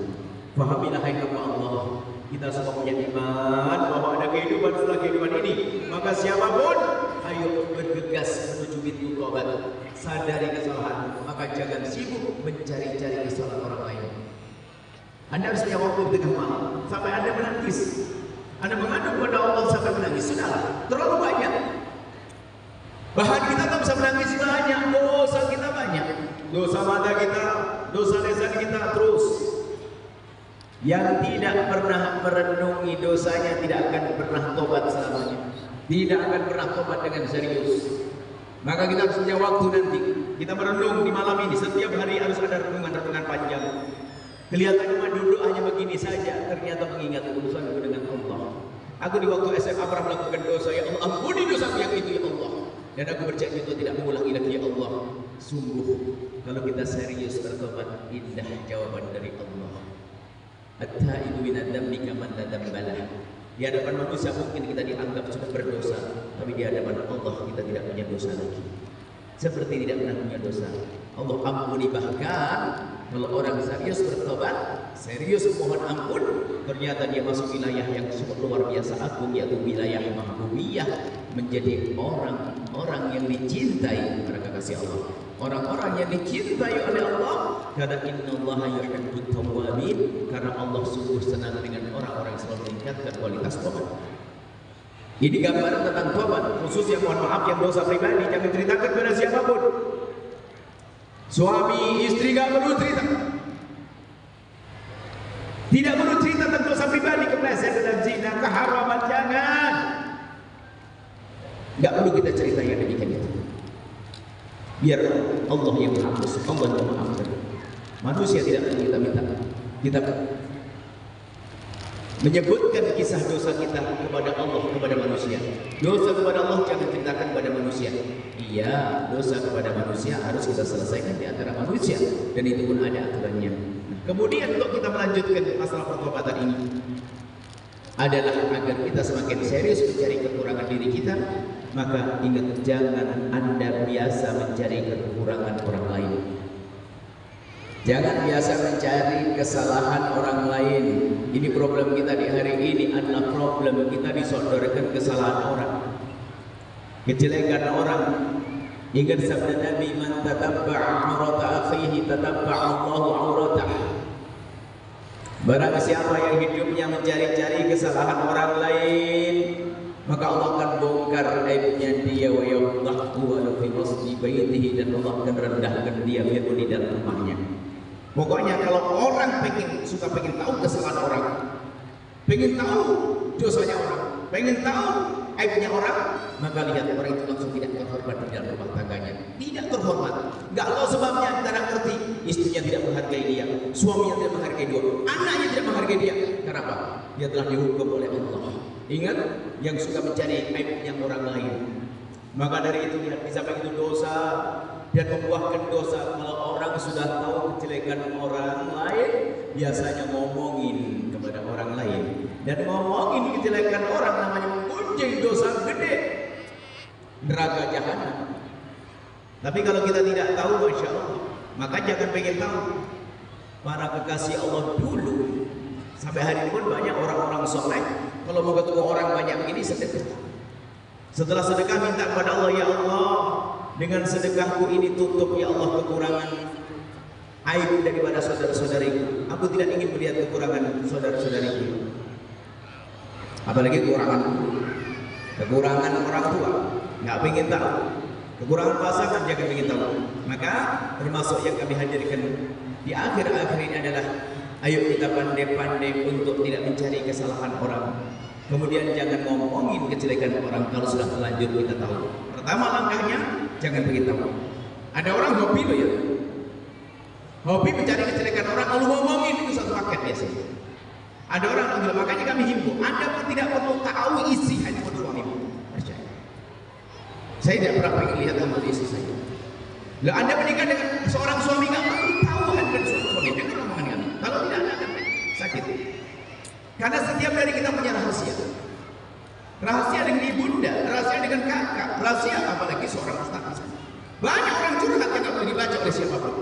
Fahamilah hai hamba Allah, kita semua punya iman bahwa ada kehidupan setelah kehidupan ini. Maka siapapun, ayo bergegas menuju pintu taubat. Sadari kesalahan, maka jangan sibuk mencari-cari kesalahan orang lain. Anda harus punya waktu di tengah malam sampai Anda menangis. Anda mengadu kepada Allah sampai menangis. Sudahlah, terlalu banyak. Bahkan kita tak bisa menangis banyak, dosa kita banyak. Dosa mata kita, dosa lisan kita terus. Yang tidak pernah merenungi dosanya tidak akan pernah tobat selamanya. Tidak akan pernah tobat dengan serius. Maka kita harus punya waktu nanti. Kita merenung di malam ini. Setiap hari harus ada renungan-renungan panjang. Kelihatannya mah duduk hanya begini saja, ternyata mengingat urusan dengan Allah. Aku di waktu SMA pernah melakukan dosa, ya Allah ampuni dosa yang itu ya Allah. Dan aku berjanji untuk tidak mengulangi lagi ya Allah. Sungguh kalau kita serius bertobat, indah jawaban dari Allah. At-taibu minadz dzambi kaman la dzambalah. Di hadapan manusia mungkin kita dianggap sudah berdosa, tapi di hadapan Allah kita tidak punya dosa lagi. Seperti tidak pernah punya dosa. Allah ampuni. Bahkan kalau orang serius bertobat, serius mohon ampun, ternyata dia masuk wilayah yang luar biasa agung, yaitu wilayah mahbubiyah, menjadi orang-orang yang dicintai oleh kekasih Allah. Orang-orang yang dicintai oleh Allah, karena innallaha yuhibbut tawwabin, karena Allah sungguh senang dengan orang-orang yang selalu meningkatkan kualitas tobat. Ini gambaran tentang tobat, khusus yang mohon maaf yang dosa pribadi jangan ceritakan kepada siapapun. Suami istri gak perlu cerita. Tidak perlu cerita tentang dosa pribadi, keplesetan dan zina, keharaman, jangan. Gak perlu kita cerita yang demikian itu. Biar Allah yang menghapus, Allah yang memaafkan. Manusia tidak perlu kita minta. Kita menyebutkan kisah dosa kita kepada Allah, kepada manusia. Dosa kepada Allah jangan ceritakan kepada manusia. Iya, dosa kepada manusia harus kita selesaikan di antara manusia, dan itu pun ada aturannya. Kemudian untuk kita melanjutkan masalah pertobatan ini adalah agar kita semakin serius mencari kekurangan diri kita. Maka ingat, jangan Anda biasa mencari kekurangan orang lain. Jangan biasa mencari kesalahan orang lain. Ini problem kita di hari ini adalah problem kita disodorkan kesalahan orang, kejelekan orang. Ingat sabda Nabi, man tatabba'a aurata akhihi tatabba'a Allahu auratah. Barang siapa yang hidupnya mencari-cari kesalahan orang lain, maka Allah akan bongkar aibnya dia, wa yadhhaku wa fi wasdi baitihi, dan Allah akan rendahkan dia biarpun di dalam rumahnya. Pokoknya kalau orang pengen tahu kesalahan orang, pengen tahu dosanya orang, pengen tahu aibnya orang, maka lihat orang itu langsung tidak terhormat di dalam rumah tangganya. Tidak terhormat. Enggak tahu sebabnya, kita tidak ngerti. Istrinya tidak menghargai dia, suaminya tidak menghargai dia, anaknya tidak menghargai dia. Kenapa? Dia telah dihukum oleh Allah. Ingat, yang suka mencari aibnya orang lain. Maka dari itu lihat, bisa itu dosa dan membuahkan dosa. Kalau orang sudah tahu kejelekan orang lain, biasanya ngomongin kepada orang lain. Dan ngomongin kejelekan orang namanya mengunjing dosa gede, neraka jahanam. Tapi kalau kita tidak tahu, Masya Allah, maka jangan pengen tahu. Para kekasih Allah dulu sampai hari ini pun banyak orang-orang soleh, kalau mau ketemu orang banyak ini sedekah. Setelah sedekah minta kepada Allah, ya Allah, dengan sedekahku ini tutup ya Allah kekurangan aib daripada saudara-saudariku. Aku tidak ingin melihat kekurangan saudara-saudariku, apalagi kekurangan orang tua. Nggak ingin tahu. Kekurangan pasangan jangan ingin tahu. Maka termasuk yang kami hadirkan di akhir-akhir ini adalah ayo kita pandai-pandai untuk tidak mencari kesalahan orang. Kemudian jangan ngomongin kejelekan orang kalau sudah terlanjur kita tahu. Pertama langkahnya jangan beritahu. Ada orang hobi loh ya, hobi mencari kejelekan orang lalu ngomongin, itu satu paket biasanya. Ada orang bilang, makanya kami himbau, Anda pun tidak perlu tahu isi handphone suamimu. Percaya. Saya tidak pernah pengen lihat handphone istri saya. Lah Anda menikah dengan seorang suami nggak perlu tahu handphone suami, dengan omongan kami. Kalau tidak Anda akan sakit. Karena setiap hari kita punya rahasia. Rahasia dengan ibunda, rahasia dengan kakak, rahasia apalagi seorang ustaz. Banyak orang curhat yang nggak boleh dibaca oleh siapapun.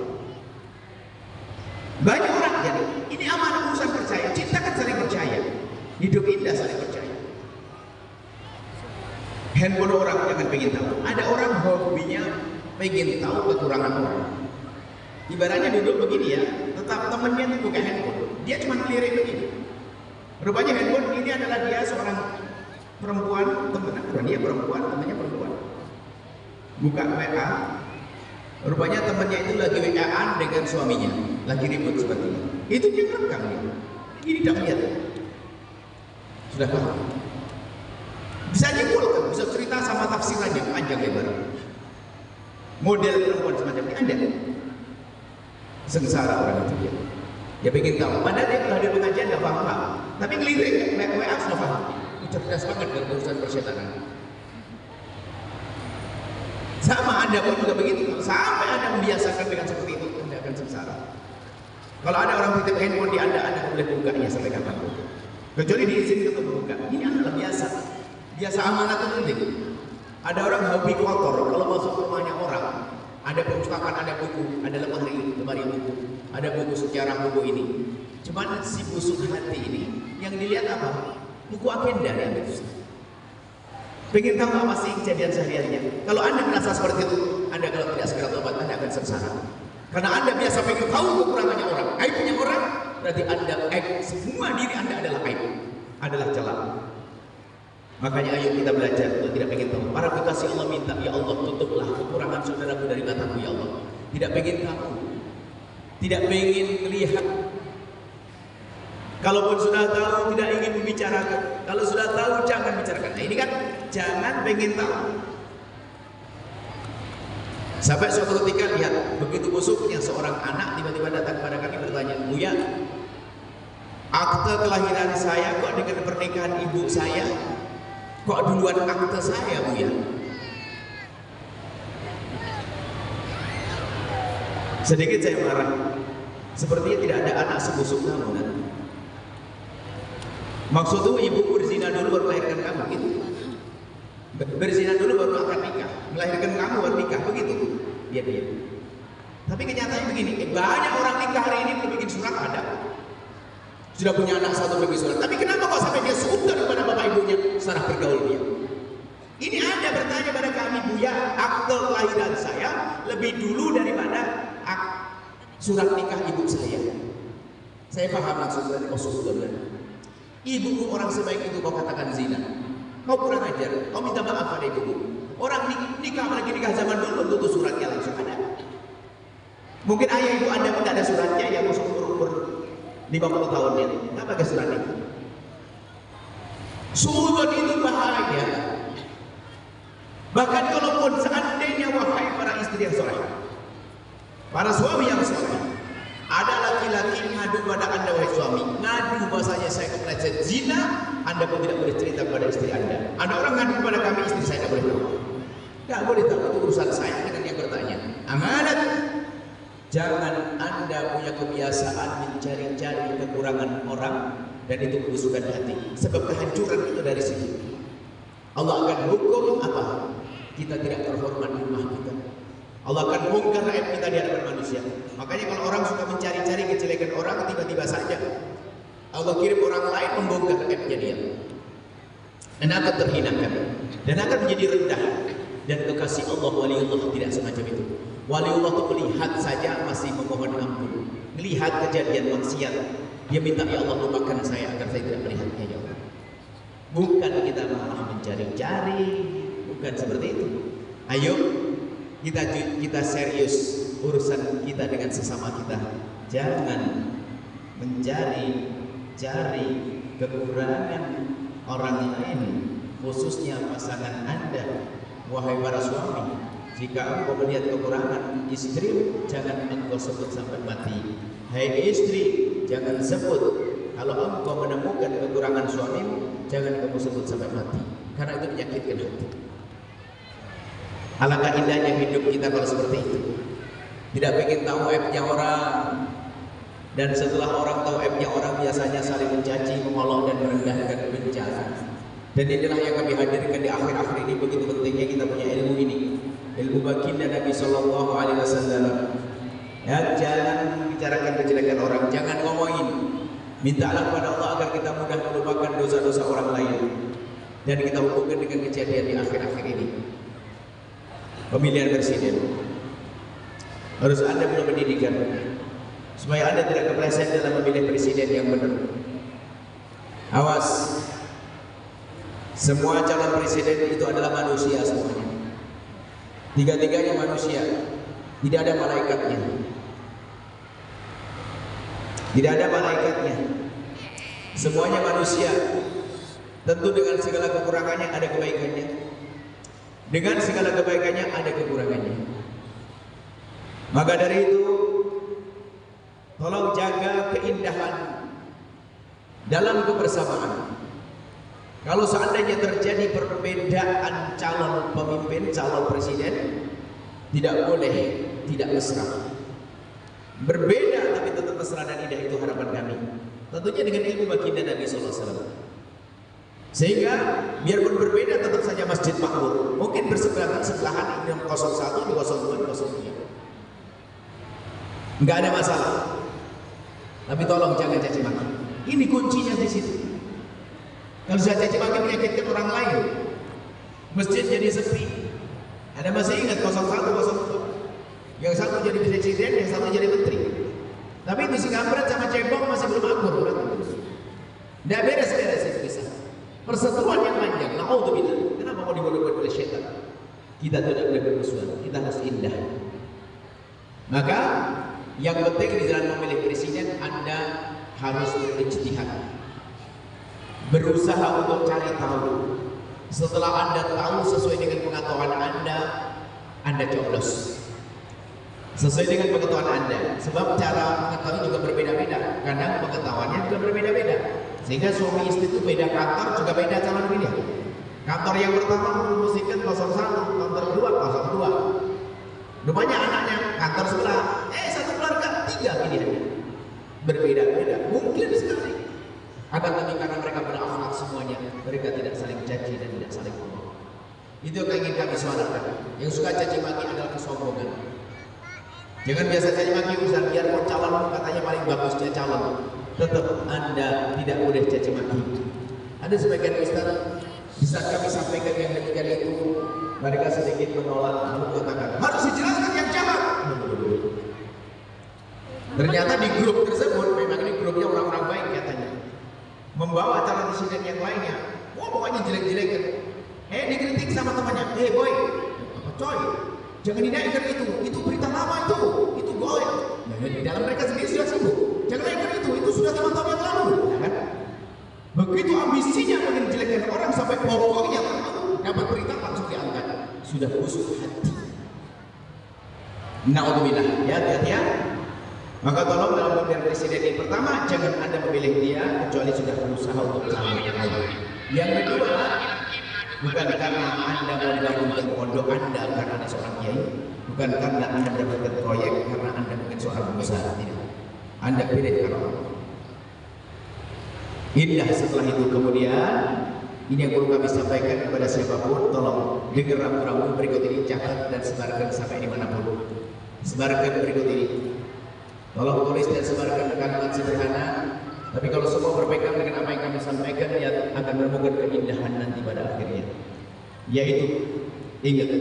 Banyak orang, jadi ini amanah urusan percaya. Cinta kan saling percaya, hidup indah saling percaya. Handphone orang jangan pengen tahu. Ada orang hobinya pengen tahu kekurangan orang. Ibaratnya duduk begini ya, tetap temennya itu buka handphone, dia cuma ngelirik begini. Rupanya handphone ini adalah dia seorang perempuan, dia perempuan, temannya perempuan. Buka WA, rupanya temannya itu lagi WA-an dengan suaminya, lagi ribut seperti ini. Itu dia rekam dia. Ini tidak lihat. Sudah paham? Bisa nyimpulkan, bisa cerita sama tafsirannya panjang lebar. Model perempuan semacam ini ada. Sengsara orang itu dia. Dia pengen tahu. Padahal dia kalau di pengajian nggak paham. Tapi ngelirik WA sudah paham. Itu cerdas banget dalam urusan persyetanan. Sama Anda pun juga begitu. Sampai Anda membiasakan dengan seperti itu, Anda akan sengsara. Kalau ada orang titip handphone di Anda boleh bukanya sampai kapanpun. Kecuali diizinkan untuk membuka. Ini adalah biasa. Biasa amanah itu penting. Ada orang hobi kotor. Kalau masuk ke rumahnya orang, ada perpustakaan, ada buku, ada lemari buku, ada buku sejarah buku ini. Cuman si busuk hati ini yang dilihat apa? Buku agenda ya. Pengen tahu apa sih kejadian sehari-harinya? Kalau Anda merasa seperti itu, Anda kalau tidak segera tobat, Anda akan sengsara. Karena Anda biasa pengen tahu kekurangannya orang, aibnya orang, berarti Anda aib. Semua diri Anda adalah aib, adalah celah. Makanya ayo kita belajar untuk tidak pengen tahu. Para kekasih Allah minta, ya Allah tutuplah kekurangan saudaraku dari mataku ya Allah. Tidak pengen tahu, tidak pengen melihat. Kalaupun sudah tahu tidak ingin membicarakan. Kalau sudah tahu jangan bicarakan. Nah ini kan jangan pengen tahu. Sampai suatu ketika lihat begitu busuknya seorang anak tiba-tiba datang kepada kami bertanya, Buya, akte kelahiran saya kok dengan pernikahan ibu saya kok duluan akte saya Buya? Sedikit saya marah. Sepertinya tidak ada anak sebusuk kamu kan? Maksud itu ibu berzina dulu baru melahirkan kamu gitu. Berzina dulu baru akan nikah, melahirkan kamu baru nikah begitu. Dia. Tapi kenyataannya begini, banyak orang nikah hari ini belum bikin surat ada. Sudah punya anak satu bikin surat. Tapi kenapa kok sampai dia sungkan kepada bapak ibunya secara bergaul dia? Ini Anda bertanya pada kami, Buya, akte kelahiran saya lebih dulu daripada surat nikah ibu saya. Saya paham maksud dari Rasulullah. Ibuku orang sebaik itu kau katakan zina. Kau kurang ajar. Kau minta maaf pada ibuku. Orang nikah apalagi nikah zaman dulu tentu suratnya langsung ada. Mungkin ayah ibu Anda pun ada suratnya yang masuk umur 50 tahun dia. Nggak pakai surat itu. Surat itu bahaya. Bahkan kalaupun seandainya wahai para istri yang soleh, para suami yang soleh, ada laki-laki ngadu pada Anda wahai suami, ngadu bahasanya saya kepleset zina, Anda pun tidak boleh cerita kepada istri Anda. Ada orang ngadu kepada kami, istri saya tidak boleh tahu. Tidak boleh tahu, itu urusan saya dengan yang bertanya. Amanat. Jangan Anda punya kebiasaan mencari-cari kekurangan orang dan itu kebusukan hati. Sebab kehancuran itu dari situ. Allah akan hukum apa? Kita tidak terhormat di rumah kita. Allah akan bongkar aib kita di hadapan manusia. Makanya kalau orang suka mencari-cari kejelekan orang, tiba-tiba saja Allah kirim orang lain membongkar aibnya dia, dan akan terhinakan dan akan menjadi rendah. Dan kekasih Allah waliullah tidak semacam itu. Waliullah itu melihat saja masih memohon ampun, melihat kejadian maksiat, dia minta ya Allah lupakan saya agar saya tidak melihatnya ya Allah. Bukan kita malah mencari-cari, bukan seperti itu. Ayo kita serius urusan kita dengan sesama kita. Jangan mencari kekurangan orang lain, khususnya pasangan Anda. Wahai para suami, jika engkau melihat kekurangan istri, jangan engkau sebut sampai mati. Hai istri, jangan sebut. Kalau engkau menemukan kekurangan suamimu, jangan kamu sebut sampai mati, karena itu menyakitkan hati. Alangkah indahnya hidup kita kalau seperti itu. Tidak ingin tahu aibnya orang, dan setelah orang tahu aibnya orang biasanya saling mencaci, mengolok dan merendahkan bencana. Dan inilah yang kami hadirkan di akhir-akhir ini. Begitu pentingnya kita punya ilmu ini, ilmu baginda Nabi Sallallahu Alaihi Wasallam. Ya, jangan bicarakan kejelekan orang, jangan ngomongin. Mintalah kepada Allah agar kita mudah melupakan dosa-dosa orang lain. Dan kita hubungkan dengan kejadian di akhir-akhir ini. Pemilihan presiden, harus Anda punya pendidikan supaya Anda tidak kepleset dalam memilih presiden yang benar. Awas, semua calon presiden itu adalah manusia semuanya. Tiga-tiganya manusia, tidak ada malaikatnya. Tidak ada malaikatnya. Semuanya manusia. Tentu dengan segala kekurangannya ada kebaikannya. Dengan segala kebaikannya ada kekurangannya. Maka dari itu, tolong jaga keindahan dalam kebersamaan. Kalau seandainya terjadi perbedaan calon pemimpin, calon presiden, tidak boleh tidak mesra. Berbeda tapi tetap mesra dan indah, itu harapan kami. Tentunya dengan ilmu baginda Nabi SAW. Sehingga biarpun berbeda tetap saja masjid makmur. Mungkin bersebelahan 01, 02, 03. Enggak ada masalah. Tapi tolong jangan caci maki. Ini kuncinya di situ. Kalau sudah caci maki menyakitkan orang lain, masjid jadi sepi. Ada masih ingat 01, 02? Yang satu jadi presiden, yang satu jadi menteri. Tapi itu si kampret sama cebong masih belum akur. Tidak beres-beres itu bisa. Perseteruan yang panjang. Na'udzubillah. Kenapa mau dibodoh-bodoh oleh syaitan? Kita tidak boleh bermusuhan. Kita harus indah. Maka yang penting di dalam memilih presiden, Anda harus berijtihad, berusaha untuk cari tahu. Setelah Anda tahu sesuai dengan pengetahuan Anda coblos sesuai dengan pengetahuan Anda. Sebab cara mengetahui juga berbeda-beda. Kadang pengetahuannya juga berbeda-beda. Sehingga suami istri itu beda kantor juga beda calon pilih. Kantor yang pertama memusikan 01, kantor kedua 02. Rupanya anaknya kantor sebelah, satu keluarga 3 pilihannya. Berbeda-beda, mungkin sekali. Akan tapi karena mereka berakhlak semuanya, mereka tidak saling caci dan tidak saling ngomong. Itu yang ingin kami suarakan. Yang suka caci maki adalah kesombongan. Jangan biasa caci maki urusan biar mau calon katanya paling bagus dia calon. Tetap Anda tidak boleh caci maki. Ada sebagian ustaz bisa kami sampaikan yang demikian itu, mereka sedikit menolak lalu mengatakan harus dijelaskan yang jawab. Ternyata di grup tersebut, memang ini grupnya orang-orang baik katanya, membawa calon presiden yang lainnya. Wah pokoknya jelek-jelekan. Dikritik sama temannya. Boy, apa coy? Jangan dinaikkan itu berita lama itu boy. Nah, di dalam mereka sendiri sudah sibuk. Jangan naikkan itu sudah 5 tahun yang lalu. Ya kan? Begitu ambisinya menjelekkan orang sampai pokoknya dapat berita langsung diangkat. Sudah busuk hati. Na'udzubillah. Ya, hati-hati ya. Maka tolong dalam pemilihan presiden yang pertama, jangan Anda memilih dia kecuali sudah berusaha untuk calon. Yang kedua, bukan karena Anda mau dibangunkan pondok Anda karena Anda seorang kiai, bukan karena Anda mendapatkan proyek karena Anda mungkin seorang pengusaha, tidak. Anda pilih karena Allah. Indah setelah itu kemudian, ini yang perlu kami sampaikan kepada siapapun, tolong dengar rambu-rambu berikut ini, catat dan sebarkan sampai dimanapun. Sebarkan berikut ini. Tolong tulis dan sebarkan kalimat sederhana. Tapi kalau semua berpegang dengan apa yang kami sampaikan, ya akan menemukan keindahan nanti pada akhirnya. Yaitu, ingat,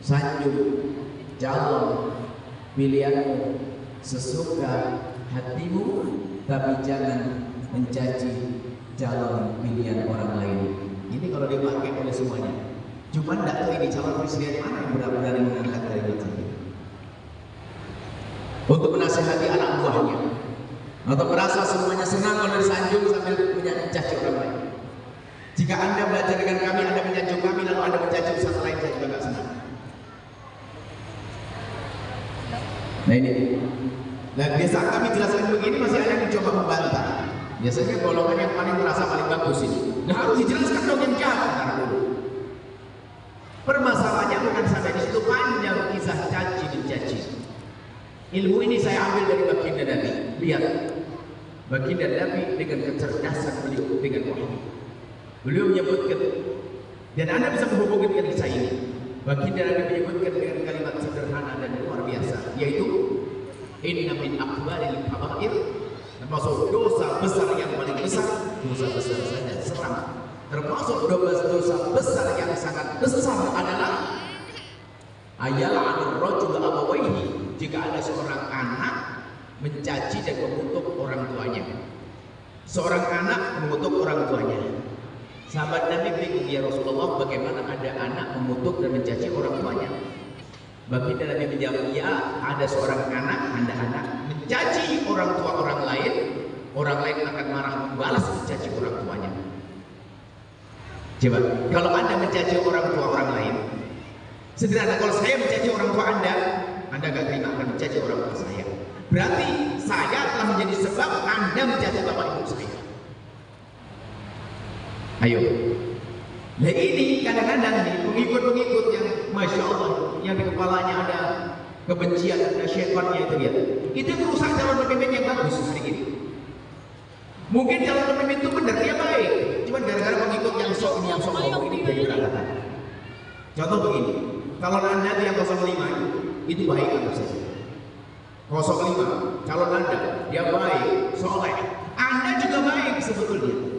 sanjung calon pilihanmu sesuka hatimu, tapi jangan mencaci calon pilihan orang lain. Ini kalau dipakai oleh semuanya. Cuma tidak tahu ini calon presiden mana yang benar-benar mengangkat dari itu untuk menasihati anak buahnya, atau merasa semuanya senang kalau disanjung sambil mencaci orang lain. Jika Anda belajar dengan kami, Anda menyanjung kami, lalu Anda mencaci usaha lain, saya juga tidak senang. Nah ini. Nah biasa kami jelaskan begini masih ada yang mencoba membantah. Biasanya golongan yang paling terasa paling bagus ini. Nah harus dijelaskan dong yang jahat karena dulu. Permasalahannya bukan sampai di situ, panjang kisah caci mencaci. Ilmu ini saya ambil dari baginda Nabi. Lihat, baginda Nabi dengan kecerdasan beliau dengan wahyu. Beliau menyebutkan, dan Anda bisa menghubungkan dengan kisah ini. Baginda Nabi menyebutkan dengan kalimat sederhana dan luar biasa, yaitu inna min akbaril kabair, termasuk dosa besar yang paling besar, dosa besar saja serang. Termasuk dosa besar yang sangat besar adalah ayal'anur rajul abawaihi, jika ada seorang anak mencaci dan mengutuk orang tuanya. Seorang anak mengutuk orang tuanya. Sahabat Nabi bingung, ya Rasulullah, bagaimana ada anak mengutuk dan mencaci orang tuanya? Baginda Nabi menjawab, ya ada seorang anak mencaci orang tua orang lain akan marah membalas mencaci orang tuanya. Coba, kalau Anda mencaci orang tua orang lain, sederhana, kalau saya mencaci orang tua Anda gak terima akan mencaci orang tua saya. Berarti saya telah menjadi sebab Anda mencaci bapak ibu saya. Ayo. Nah ini kadang-kadang nih pengikut-pengikut yang Masya Allah, yang di kepalanya ada kebencian, ada syaitannya itu ya. Itu merusak calon pemimpin yang bagus hari ini. Mungkin calon pemimpin itu benar, dia baik. Cuman gara-gara pengikut yang sok ini, yang sok ini jadi berantakan. Contoh begini, kalau Anda yang 05 itu baik anggap saja. 05, calon Anda, dia baik, soleh. Anda juga baik sebetulnya.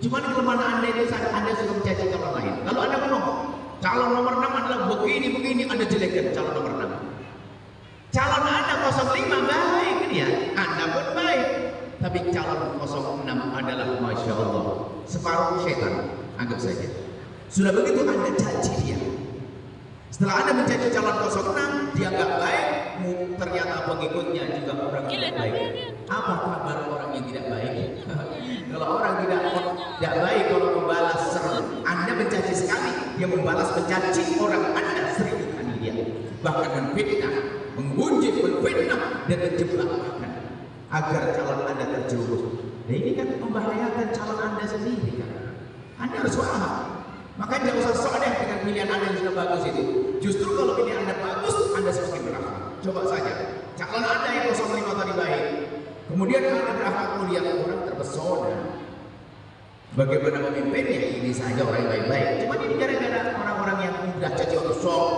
Cuman kelemahan Anda itu saat Anda suka mencaci calon lain. Kalau Anda ngomong, calon nomor 6 adalah begini, Anda jelekkan calon nomor 6. Calon Anda 05 baik ya, Anda pun baik. Tapi calon 06 adalah Masya Allah, separuh syaitan, anggap saja. Sudah begitu Anda caci dia. Setelah Anda mencaci calon 06, dia nggak baik, ternyata pengikutnya juga orang tidak baik. Apa kabar orang yang tidak baik? Kalau orang tidak baik, kalau membalas serang, Anda mencaci sekali, dia membalas mencaci orang Anda 1000 kali dia. Bahkan menfitnah, mengunjit, menfitnah, dan menjebak agar calon Anda terjerumus. Nah ini kan membahayakan calon Anda sendiri kan. Anda harus paham. Makanya jangan usah sok deh dengan pilihan Anda yang sudah bagus itu. Justru kalau pilihan Anda bagus, Anda semakin berakhlak. Coba saja, calon Anda yang 05 tadi baik, kemudian Anda berakhlak mulia, orang terpesona. Bagaimana memimpinnya? Ini saja orang yang baik-baik. Cuma ini gara-gara orang-orang yang mudah caci waktu sok.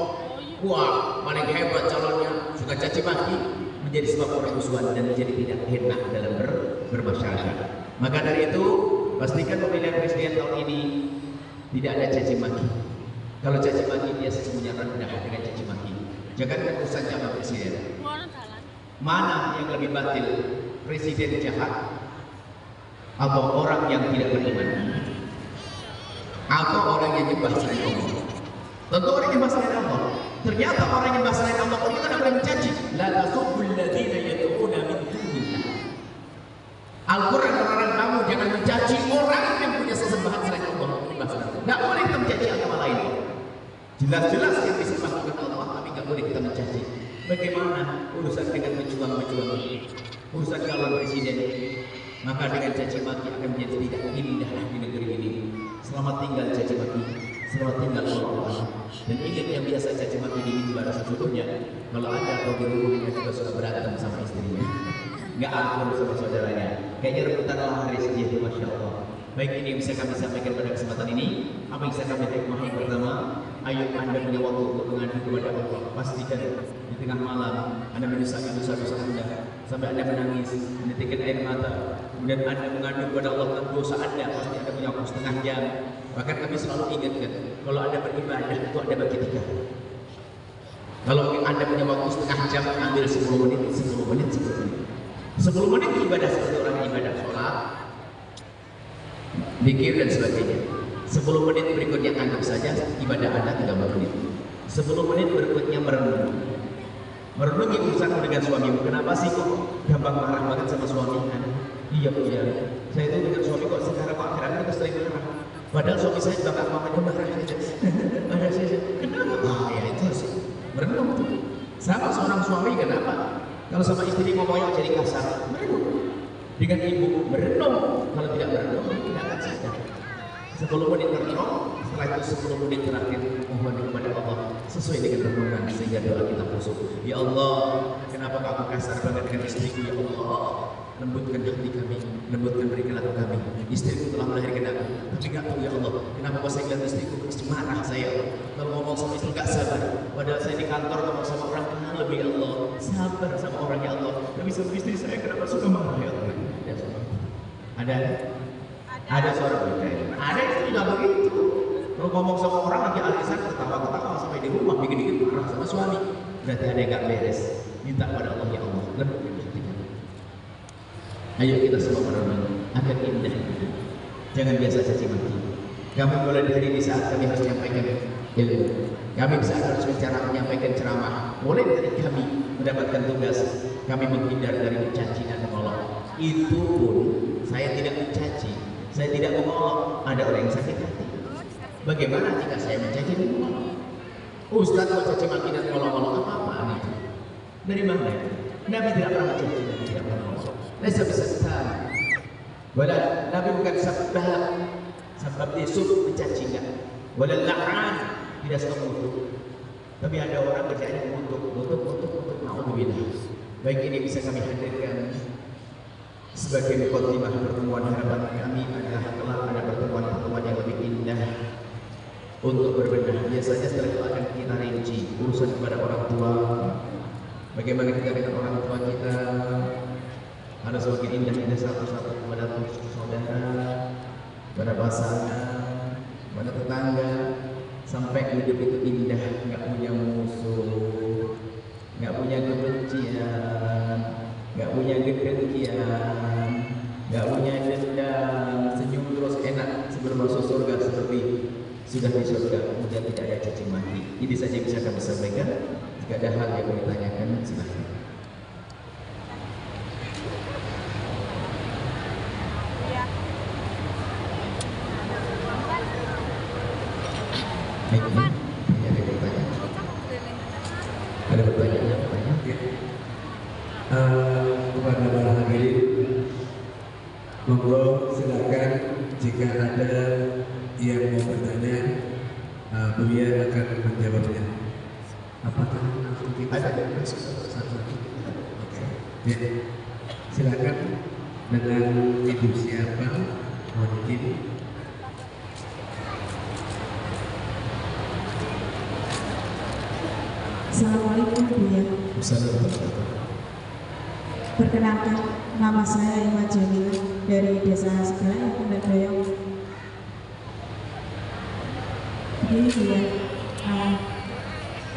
Wah, paling hebat calonnya, suka caci maki, menjadi sebab permusuhan dan menjadi tidak enak dalam bermasyarakat. Maka dari itu, pastikan pemilihan presiden tahun ini tidak ada caci maki. Kalau caci maki dia sesungguhnya rendah dengan caci maki. Jangankan urusan sama presiden. Mana yang lebih batil, presiden jahat atau orang yang tidak beriman, atau orang yang nyembah selain Allah? Tentu orang yang nyembah selain Allah. Ternyata orang yang nyembah selain Allah itu tidak boleh mencaci. La tasubbul ladzina yad'una min dunillah. Al-Quran melarang kamu jangan mencaci orang yang punya sesembahan selain Allah. Tidak boleh kita mencaci agama lain. Jelas-jelas yang disembah bukan Allah, tapi tidak boleh kita mencaci. Bagaimana urusan dengan menjual, urusan calon presiden? Maka dengan caci maki akan menjadi tidak indah di negeri ini. Selamat tinggal caci maki, selamat tinggal Allah. Dan ingat yang biasa caci maki di ibadah sesungguhnya, kalau ada atau di rumahnya juga sudah berantem sama istrinya, nggak akur sama saudaranya, kayaknya rebutan laris dia itu, Masya Allah. Baik, ini yang bisa kami sampaikan pada kesempatan ini. Apa yang bisa kami hikmah pertama, ayo Anda punya waktu untuk mengadu kepada Allah. Pastikan di tengah malam Anda menyusahkan dosa-dosa Anda sampai Anda menangis, menitikkan air mata, kemudian Anda mengadu kepada Allah tentang dosa Anda. Pasti Anda punya waktu setengah jam. Bahkan kami selalu ingatkan, kalau Anda beribadah itu Anda bagi 3. Kalau Anda punya waktu setengah jam, ambil 10 menit, 10 menit, 10 menit. 10 menit ibadah seperti orang ibadah sholat, zikir dan sebagainya. 10 menit berikutnya anggap saja ibadah Anda 30 menit. 10 menit berikutnya merenungi urusan dengan suamimu. Kenapa sih kok gampang marah banget sama suami? Iya, saya itu dengan suami kok sekarang kok akhir-akhir itu sering marah. Padahal suami saya bakal mamanya marah aja. Kenapa? Ya itu sih merenung tuh. Sama seorang suami kenapa? Kalau sama istri ngomongnya jadi kasar, merenung. Dengan ibu merenung. Kalau tidak merenung, tidak akan sadar. 10 menit merenung, setelah itu 10 menit terakhir mohon kepada Allah sesuai dengan renungan sehingga doa kita khusyuk. Ya Allah, kenapa kamu kasar banget dengan istriku? Ya Allah, lembutkan hati kami, lembutkan perilaku kami. Istriku telah melahirkan aku, tapi nggak tahu ya Allah, kenapa pas saya lihat istriku terus marah saya. Kalau ngomong sama istri nggak sabar, padahal saya di kantor ngomong sama orang kenal lebih ya Allah, sabar sama orang ya Allah. Tapi sama istri saya kenapa suka marah ya Allah? Ada suara berbeda. Ada yang tidak begitu. Kalau ngomong sama orang lagi alisan ketawa-ketawa sampai di rumah bikin marah sama suami. Berarti ada yang nggak beres. Minta pada Allah ya Allah. Ayo kita semua merenung. Agar indah. Jangan biasa caci maki. Kami mulai dari di saat kami harus menyampaikan ilmu. Kami bisa harus menyampaikan ceramah. Mulai dari kami mendapatkan tugas. Kami menghindar dari mencaci dan mengolok. Itu pun saya tidak mencaci, saya tidak mengolok. Ada orang yang sakit hati. Bagaimana jika saya mencaci dan mengolok? Ustaz mau caci maki dan mengolok-olok apa-apaan itu? Dari mana itu? Nabi tidak pernah mencaci dan tidak pernah mengolok. Laisa bisattan. Nabi bukan sabab. Sabab disub mencaci enggak. Wala la'an, tidak suka mengutuk. Tapi ada orang kerjanya mengutuk. Na'udzubillah. Baik, ini bisa kami hadirkan sebagai mukadimah pertemuan. Harapan kami adalah telah ada pertemuan-pertemuan yang lebih indah untuk berbenah. Biasanya setelah itu akan kita rinci urusan kepada orang tua. Bagaimana kita dengan orang tua kita harus semakin indah-indah satu-satu kepada saudara, kepada pasangan, kepada tetangga, sampai hidup itu indah, nggak punya musuh, nggak punya kebencian, nggak punya kedengkian, nggak punya dendam, senyum terus enak sebelum masuk surga seperti sudah di surga, kemudian tidak ada caci maki. Ini saja yang bisa kami sampaikan. Jika ada hal yang mau ditanyakan, silahkan. Ada pertanyaan? Ya. Kepada para hadirin, monggo silakan jika ada yang mau bertanya, Buya akan menjawabnya. Apakah ada satu? Oke. Ya. Silakan dengan ibu siapa? Mungkin. Assalamualaikum Buya. Perkenalkan, nama saya Ima Jamila dari Desa Sebelah, Kendal Doyong. Begini Buya,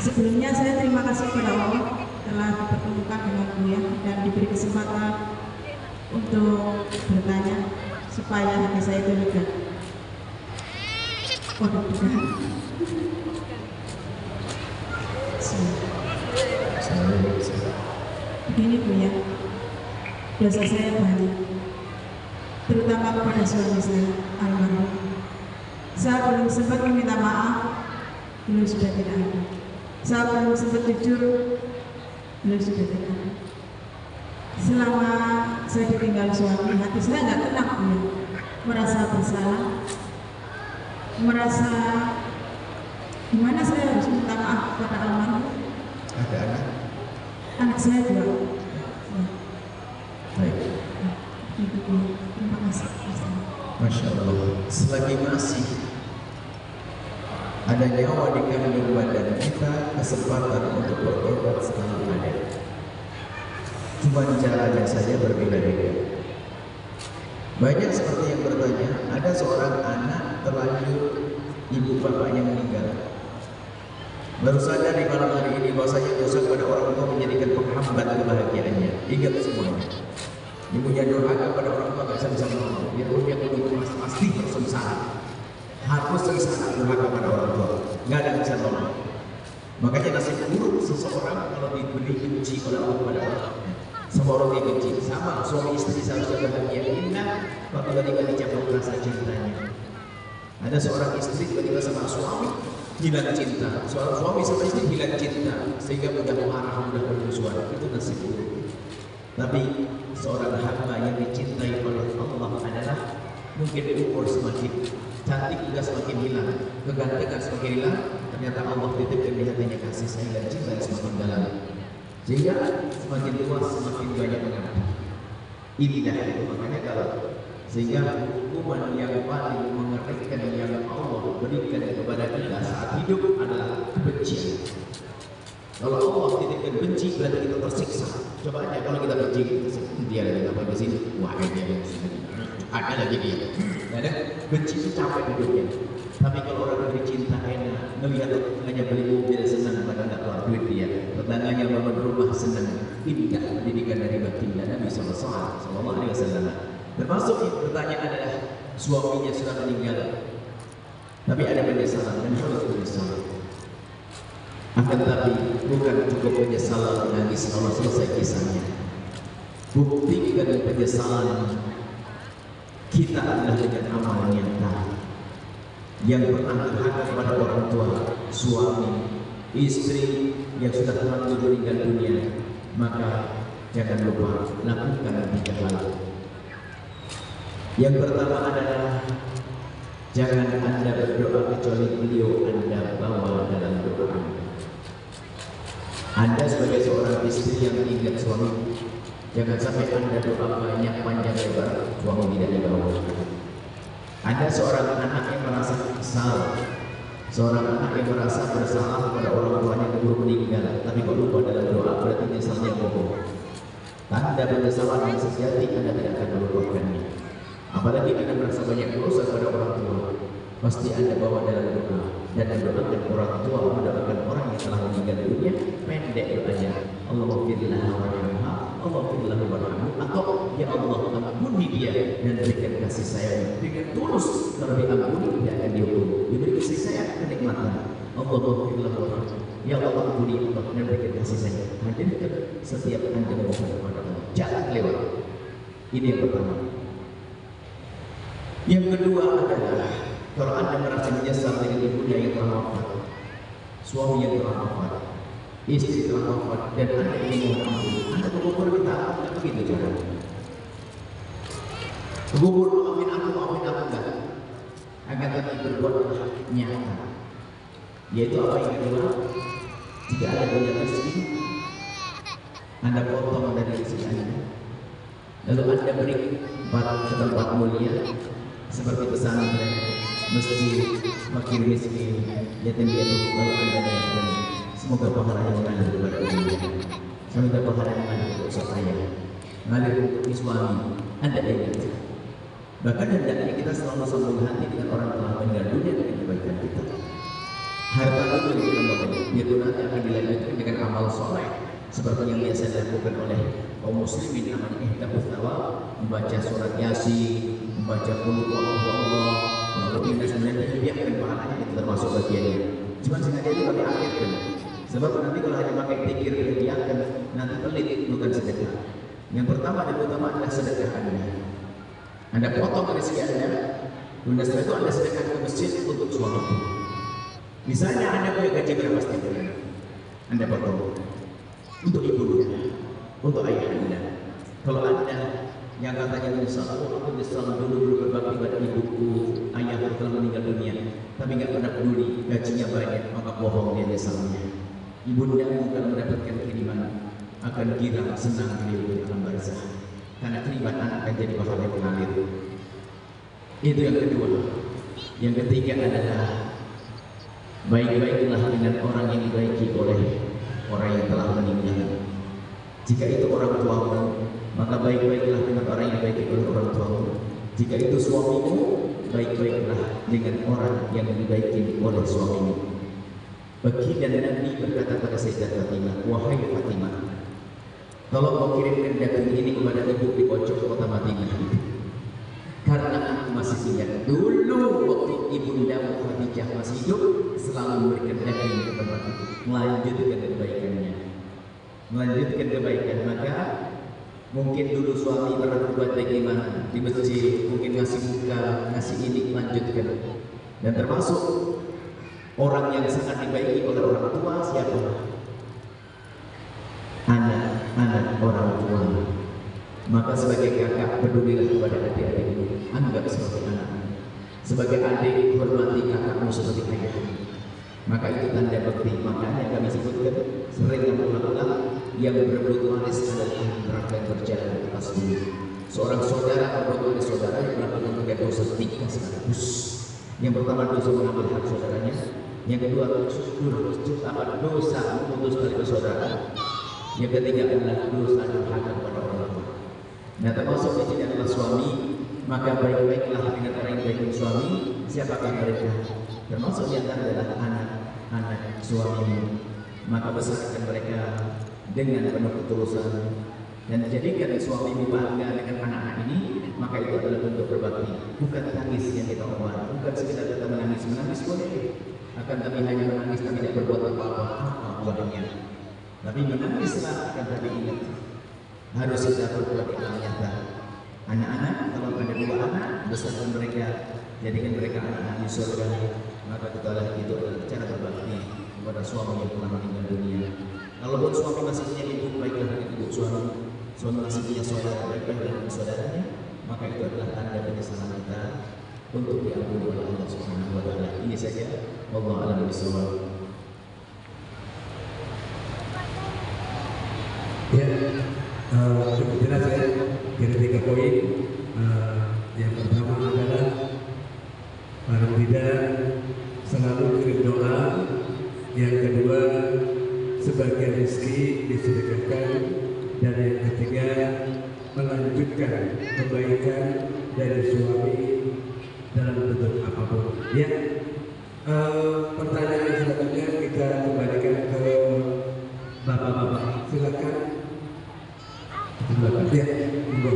sebelumnya saya terima kasih kepada Allah telah dipertemukan dengan Buya dan diberi kesempatan untuk bertanya supaya hati saya itu lega. Begini Buya, dosa saya banyak, terutama kepada suami saya, almarhum. Saya belum sempat meminta maaf, beliau sudah tidak ada. Saya belum sempat jujur, beliau sudah tidak ada. Selama saya ditinggal suami, hati saya nggak tenang Buya, merasa bersalah, merasa gimana saya harus minta maaf kepada almarhum. Ada anak saya juga. Baik. Terima kasih. Masya Allah. Selagi masih ada nyawa di kandung badan kita, kesempatan untuk berobat selalu ada. Cuma caranya saja berbeda-beda. Banyak seperti yang bertanya, ada seorang anak terlanjur ibu bapaknya meninggal. Baru sadar di malam hari ini bahwasanya dosa kepada orang tua menjadikan penghambat kebahagiaannya. Ingat semuanya. Ibunya durhaka pada orang tua nggak bisa ngomong. Dia punya kedua pasti bersengsara. Harus sengsara durhaka pada orang tua. Nggak ada yang bisa ngomong. Makanya nasib buruk seseorang kalau diberi benci oleh Allah pada orangnya. Semua orang dia benci. Sama suami istri seharusnya bahagia. Indah apabila tiba dicampur rasa cintanya. Ada seorang istri tiba-tiba sama suami hilang cinta, seorang suami sama istri hilang cinta sehingga mudah marah, mudah bermusuhan. Itu nasib buruk. Tapi seorang hamba yang dicintai oleh Allah adalah mungkin umur semakin cantik juga semakin hilang, kegantengan semakin hilang, ternyata Allah titipkan di hatinya kasih sayang dan cinta yang semakin dalam, sehingga semakin tua semakin banyak mengabdi. Inilah itu makanya kalau sehingga hukuman yang paling mengerikan yang Allah berikan kepada kita saat hidup adalah kebencian. Kalau Allah titipkan benci berarti kita tersiksa. Coba aja kalau kita benci, dia lagi apa di sini, wah dia ada lagi dia. Ada benci itu capek hidupnya. Tapi kalau orang beri cinta enak, melihat tetangganya beli mobil senang, padahal nggak keluar duit dia. Tetangganya bangun rumah senang. Ini pendidikan dari baginda Nabi Sallallahu Alaihi Wasallam. Termasuk yang bertanya adalah suaminya sudah meninggal, tapi ada penyesalan dan harus menyesal. Akan tetapi bukan cukup penyesalan menangis kalau selesai kisahnya. Buktikan penyesalan kita adalah dengan amal nyata yang pernah berhak kepada orang tua, suami, istri yang sudah terlanjur meninggal dunia. Maka jangan lupa lakukan 3 hal. Yang pertama adalah jangan Anda berdoa kecuali beliau Anda bawa dalam doa Anda sebagai seorang istri yang ingat suami, jangan sampai Anda doa banyak panjang lebar, suami tidak dibawa. Anda seorang anak yang merasa kesal, seorang anak yang merasa bersalah kepada orang tuanya keburu meninggal, tapi kok lupa dalam doa, berarti nyesalnya bohong. Tanda penyesalan yang sejati Anda tidak akan melupakannya. Apalagi Anda merasa banyak dosa kepada orang tua, pasti Anda bawa dalam doa dan mendoakan orang tua, mendoakan orang yang telah meninggal dunia. Pendek doanya, Allahumma warhamha, Allahumma warhamhu, atau ya Allah ampuni dia dan berikan kasih sayang dengan tulus. Kalau diampuni tidak akan dihukum, diberi kasih sayang kenikmatan. Allahumma warhamhu, ya Allah ampuni Allah dan berikan kasih sayang. Hadirkan setiap Anda memohon kepada Allah, jangan lewat. Ini yang pertama. Yang kedua adalah kalau Anda merasa menyesal dengan ibunya yang telah wafat, suami yang telah wafat, istri telah wafat, dan Anda ingin mohon ampun, Anda berkubur minta ampun, begitu caranya. Berkubur maafin aku enggak, agar tadi berbuat nyata. Yaitu apa yang kedua? Jika Anda punya rezeki, Anda potong dari rezeki Anda, lalu Anda beri ke tempat mulia seperti pesantren, masjid, fakir miskin, yatim piatu, lalu Anda niatkan semoga pahala yang mengalir kepada Allah, semoga pahala yang mengalir untuk saya, mengalir untuk suami. Anda ingat, bahkan hendaknya kita selalu sambung hati dengan orang telah meninggal dunia dengan kebaikan kita. Harta itu yang kita bawa, itu nanti akan dilanjutkan dengan amal soleh seperti yang biasa dilakukan oleh kaum muslimin, namanya ihtabus tawa, membaca surat Yasin, membaca qul huwallahu, lalu ini sebenarnya dibiarkan pahalanya itu termasuk bagiannya. Cuma sengaja itu kami akhirkan, sebab nanti kalau hanya pakai pikir dibiarkan nanti pelit, bukan sedekah. Yang pertama dan utama adalah sedekah Anda potong rezeki Anda, kemudian setelah itu Anda sedekah ke masjid untuk suami. Misalnya Anda punya gaji berapa setiap bulan, Anda potong untuk ibu Anda, untuk ayah Anda. Kalau Anda yang katanya menyesal, aku menyesal dulu berbakti pada ibuku, ayahku telah meninggal dunia, tapi nggak pernah peduli, gajinya banyak, maka bohong dia nyesalnya. Ibu Anda kalau mendapatkan kiriman akan girang, senang beliau di alam barzah, karena kiriman anak akan jadi pahala yang mengalir. Itu yang kedua. Yang ketiga adalah baik-baiklah dengan orang yang dibaiki oleh orang yang telah meninggal. Jika itu orang tuamu, maka baik-baiklah dengan orang yang dibaiki oleh orang tuamu. Jika itu suamimu, baik-baiklah dengan orang yang dibaiki oleh suamimu. Baginda Nabi berkata pada Sayyidah Fatimah, wahai Fatimah, kalau kau kirimkan daging ini kepada ibu di pojok kota Madinah, karena aku masih ingat dulu waktu ibunda Khadijah masih hidup, selalu memberikan daging ke tempat itu, melanjutkan kebaikan. Maka mungkin dulu suami pernah berbuat bagaimana di masjid, mungkin ngasih buka, ngasih ini, lanjutkan. Dan termasuk orang yang sangat dibaiki oleh orang tua siapa? Anak orang tua. Maka sebagai kakak pedulilah kepada adik-adikmu, anggap sebagai anak. Sebagai adik hormati kakakmu seperti ayahmu. Maka itu tanda bakti. Makanya kami sebutkan sering dan berulang-ulang, yang berebut waris adalah ahli neraka yang berjalan di atas bumi. Seorang saudara berebut waris saudara yang melakukan tiga dosa sekaligus. Yang pertama dosa mengambil hak saudaranya. Yang kedua dosa memutus tali persaudaraan. Yang ketiga adalah dosa durhaka kepada orang tua. Nah, termasuk di sini adalah suami. Maka baik-baiklah dengan orang yang baik suami. Siapakah mereka? Termasuk di antara adalah anak suamimu. Maka besarkan mereka dengan penuh ketulusan dan jadikan suamimu bangga dengan anak-anak ini. Maka itu adalah bentuk berbakti. Bukan tangis yang kita omong, bukan sekedar kita menangis boleh, akan tapi hanya menangis tapi tidak berbuat apa-apa buahnya. Tapi menangislah akan tapi ingat harus kita berbuat yang nyata. Anak-anak, kalau ada dua anak, besarkan mereka, jadikan mereka anak-anak di surga. Maka ketahuilah itu adalah cara berbakti kepada suami yang telah meninggal dunia. Kalau buat suami masih punya ibu, baiklah dengan ibu suami masih punya saudara, baiklah dengan saudaranya. Maka itu adalah tanda penyesalan kita untuk diampuni oleh Allah Subhanahu wa Ta'ala. Ini saja. Wallahu a'lam bishawab. Ya, kebetulan saya kira 3 poin. Yang pertama adalah para tidak selalu kirim doa. Yang kedua, sebagian rezeki disedekahkan. Dan yang ketiga, melanjutkan kebaikan dari suami dalam bentuk apapun. Ya, pertanyaan selanjutnya kita kembalikan ke bapak-bapak. Silakan. Silakan. Ya, monggo.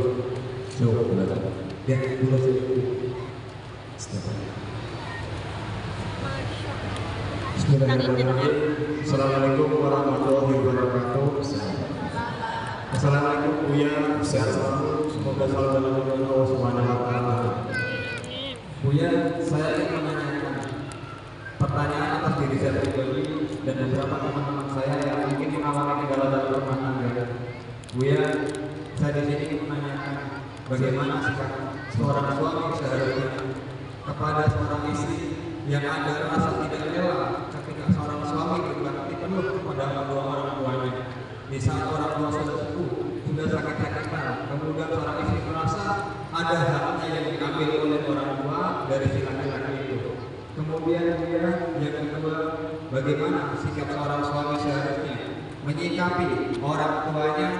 Silakan. Ya, monggo. Bismillahirrahmanirrahim. Assalamualaikum warahmatullahi wabarakatuh. Assalamualaikum Buya. Sehat selalu. Semoga selalu dalam lindungan Allah Subhanahu wa Ta'ala. Buya, saya ingin menanyakan pertanyaan atas diri saya pribadi dan beberapa teman-teman saya yang mungkin mengalami kendala dalam rumah tangga. Buya, saya di sini ingin menanyakan bagaimana sikap seorang suami seharusnya kepada seorang istri yang ada rasa tidak rela ketika seorang suami berbakti penuh kepada kedua orang tuanya. Di saat orang tua sudah sepuh, sudah sakit-sakitan, kemudian seorang istri merasa ada haknya yang diambil oleh orang tua dari si laki-laki itu. Kemudian dia yang kedua, bagaimana sikap seorang suami seharusnya menyikapi orang tuanya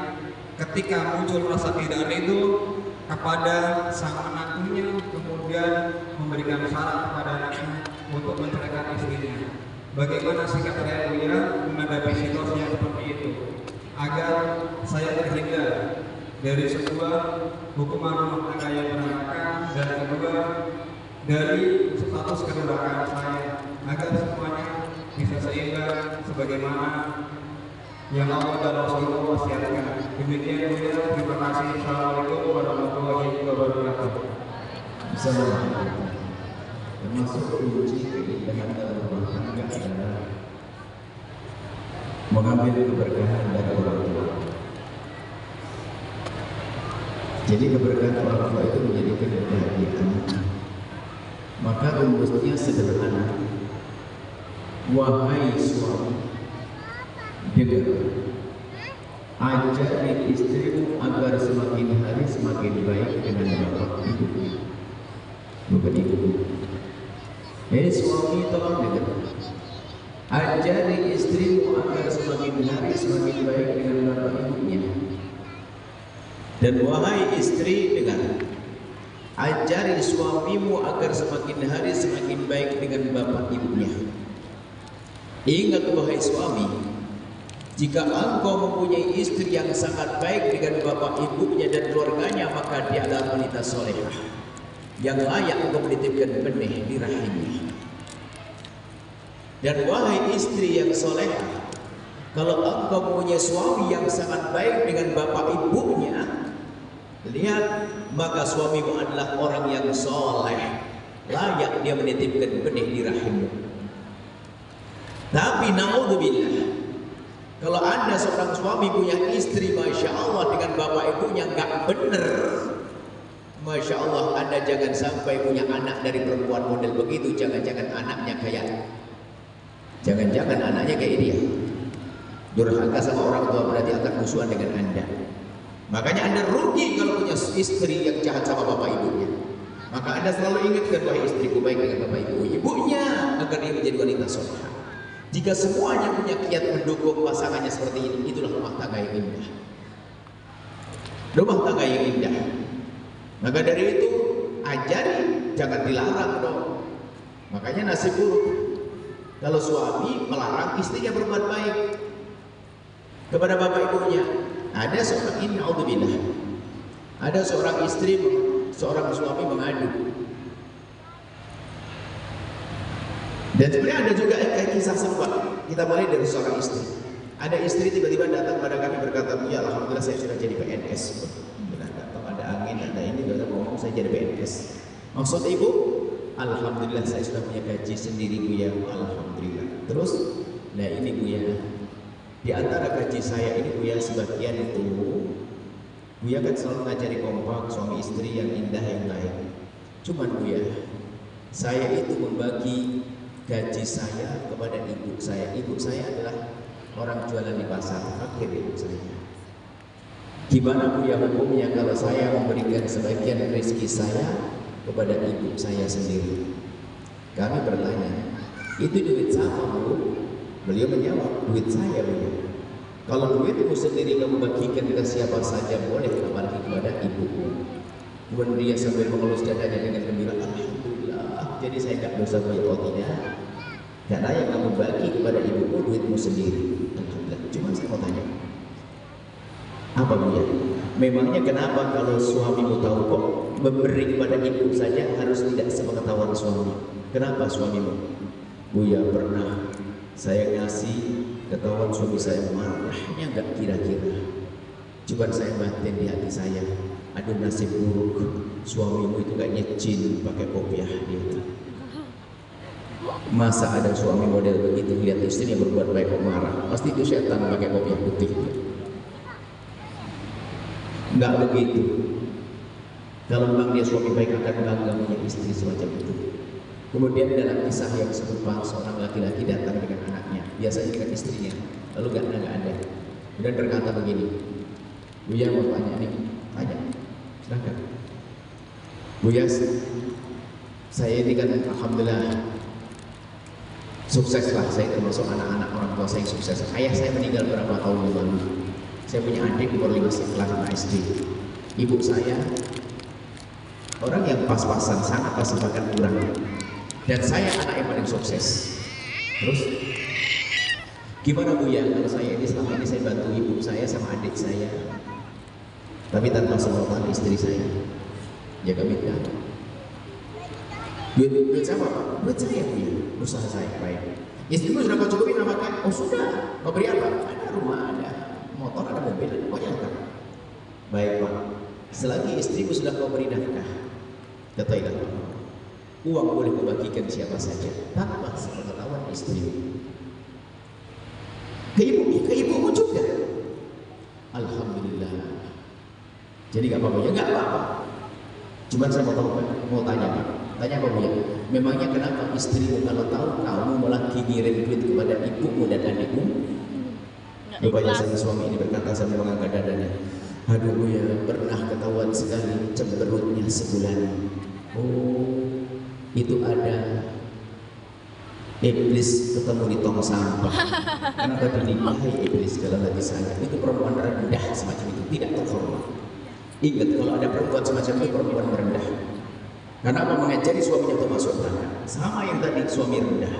ketika muncul rasa tidak ridho kepada sang menantunya, kemudian memberikan syarat kepada anaknya untuk menceraikan istrinya. Bagaimana sikap saya menghadapi situasi yang seperti itu, agar saya terhindar dari sebuah hukuman rumah tangga yang berantakan, dan kedua dari status kedurakan saya, agar semuanya bisa seimbang sebagaimana yang Allah dan Rasulullah wasiatkan. Demikian juga, terima kasih. Assalamualaikum warahmatullahi wabarakatuh. Assalamualaikum. Termasuk kunci keindahan dalam rumah tangga adalah mengambil keberkahan dari orang tua. Jadi keberkahan orang tua itu menjadikan kebahagiaan. Maka rumusnya sederhana. Wahai suami, dengar, ajari istrimu agar semakin hari semakin baik dengan bapak ibu, bukan ibu. Suami tolong dengar, ajari istrimu agar semakin hari semakin baik dengan bapak ibunya. Dan wahai istri, dengar, ajari suamimu agar semakin hari semakin baik dengan bapak ibunya. Ingat wahai suami, jika engkau mempunyai istri yang sangat baik dengan bapak ibunya dan keluarganya, maka dia adalah wanita solehah yang layak untuk menitipkan benih di rahimnya. Dan wahai istri yang solehah, kalau engkau mempunyai suami yang sangat baik dengan bapak ibunya, lihat, maka suamimu adalah orang yang soleh, layak dia menitipkan benih di rahimmu. Tapi naudzubillah, Kalau Anda seorang suami punya istri, Masya Allah, dengan bapak ibunya nggak bener, Masya Allah, Anda jangan sampai punya anak dari perempuan model begitu. Jangan-jangan anaknya kayak, jangan-jangan anaknya kayak dia, durhaka sama orang tua, berarti akan musuhan dengan Anda. Makanya Anda rugi kalau punya istri yang jahat sama bapak ibunya. Maka Anda selalu ingatkan, wahai istriku, baik dengan bapak ibunya, agar dia menjadi wanita solehah. Jika semuanya punya kiat mendukung pasangannya seperti ini, itulah rumah tangga yang indah. Rumah tangga yang indah. Maka dari itu, ajari, jangan dilarang dong. Makanya nasib buruk kalau suami melarang istrinya berbuat baik kepada bapak ibunya. Ada seorang ini, naudzubillah, ada seorang istri, seorang suami mengadu. Dan sebenarnya ada juga kisah serupa. Kita mulai dari seorang istri. Ada istri tiba-tiba datang pada kami berkata, ya alhamdulillah saya sudah jadi PNS. Datang ada angin, ada ini, dia ngomong saya jadi PNS. Maksud ibu, alhamdulillah saya sudah punya gaji sendiri Bu ya, alhamdulillah. Terus, nah ini Bu ya, di antara gaji saya ini Bu ya, sebagian itu Bu ya kan selalu ngajari kompak suami istri yang indah yang baik. Cuman Bu ya, saya itu membagi gaji saya kepada ibu saya. Ibu saya adalah orang jualan di pasar, fakir ibu saya. Gimana Bu ya hukumnya kalau saya memberikan sebagian rezeki saya kepada ibu saya sendiri? Kami bertanya, itu duit siapa Bu? Beliau menjawab, duit saya Bu ya. Kalau duitmu sendiri kamu bagikan ke siapa saja boleh, apalagi kepada ibumu. Kemudian dia sambil mengelus dadanya dengan gembira, alhamdulillah, jadi saya tidak dosa Bu ya. Oh tidak, karena yang kamu bagi kepada ibumu duitmu sendiri. Alhamdulillah. Cuma saya mau tanya, apa Bu ya? Memangnya kenapa kalau suamimu tahu kok memberi kepada ibu saja harus tidak sepengetahuan suami? Kenapa suamimu? Bu ya, pernah saya ngasih, ketahuan suami saya marahnya nggak kira-kira. Cuma saya batin di hati saya, aduh nasib buruk, suamimu itu kayaknya jin pakai kopiah dia. Masa ada suami model begitu, lihat istrinya berbuat baik kok marah, pasti itu setan pakai kopiah putih. Nggak begitu. Kalau memang dia suami baik akan bangga punya istri semacam itu. Kemudian dalam kisah yang serupa, seorang laki-laki datang dengan anaknya, biasanya dengan istrinya, lalu nggak ada. Kemudian berkata begini, Buya mau tanya nih, tanya, silahkan. Buya, saya ini kan alhamdulillah sukses lah, saya termasuk anak-anak orang tua saya yang sukses. Ayah saya meninggal beberapa tahun lalu. Saya punya adik umur 5 kelas SD. Ibu saya orang yang pas-pasan, sangat pas bahkan kurang. Dan saya anak yang paling sukses. Terus gimana Bu ya kalau saya ini selama ini saya bantu ibu saya sama adik saya, tapi tanpa sepengetahuan istri saya? Ya kami tidak. Duit siapa Pak? Duit saya Bu ya, usaha saya baik. Istrimu sudah kau cukupin apa? Oh sudah. Kau beri apa? Ada rumah, ada motor, ada mobil, pokoknya lengkap. Baik Pak, selagi istrimu sudah kau beri nafkah, katakanlah uang boleh kau bagikan siapa saja tanpa sepengetahuan istrimu. Ke ibumu juga. Alhamdulillah. Jadi nggak apa-apa ya, nggak apa-apa. Cuman saya mau tanya Pak, tanya apa Bu ya? Memangnya kenapa istrimu kalau tahu kamu malah ngirim duit kepada ibumu dan adikmu? Rupanya sang suami ini berkata sambil mengangkat dadanya, aduh Bu ya, pernah ketahuan sekali cemberutnya sebulan. Oh, itu ada iblis ketemu di tong sampah. Kenapa dinikahi iblis dalam hati saya? Itu perempuan rendah semacam itu, tidak terhormat. Ingat, kalau ada perempuan semacam itu, perempuan rendah. Karena apa? Mengajari suaminya untuk masuk neraka. Sama yang tadi, suami rendah.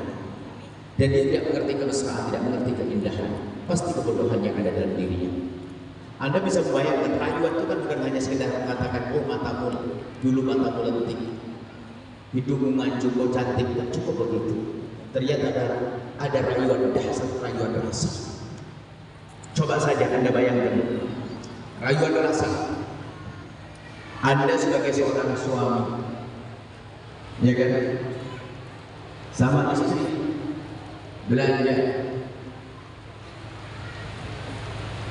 Dan dia tidak mengerti kemesraan, tidak mengerti keindahan. Pasti kebodohan yang ada dalam dirinya. Anda bisa membayangkan rayuan itu kan bukan hanya sekedar mengatakan, oh matamu, dulu matamu lentik, hidungmu mancung, kau cantik, tidak cukup begitu. Ternyata ada rayuan dasar, rayuan rasa. Coba saja Anda bayangkan, rayuan rasa. Anda sebagai seorang suami, ya kan, sama istri belanja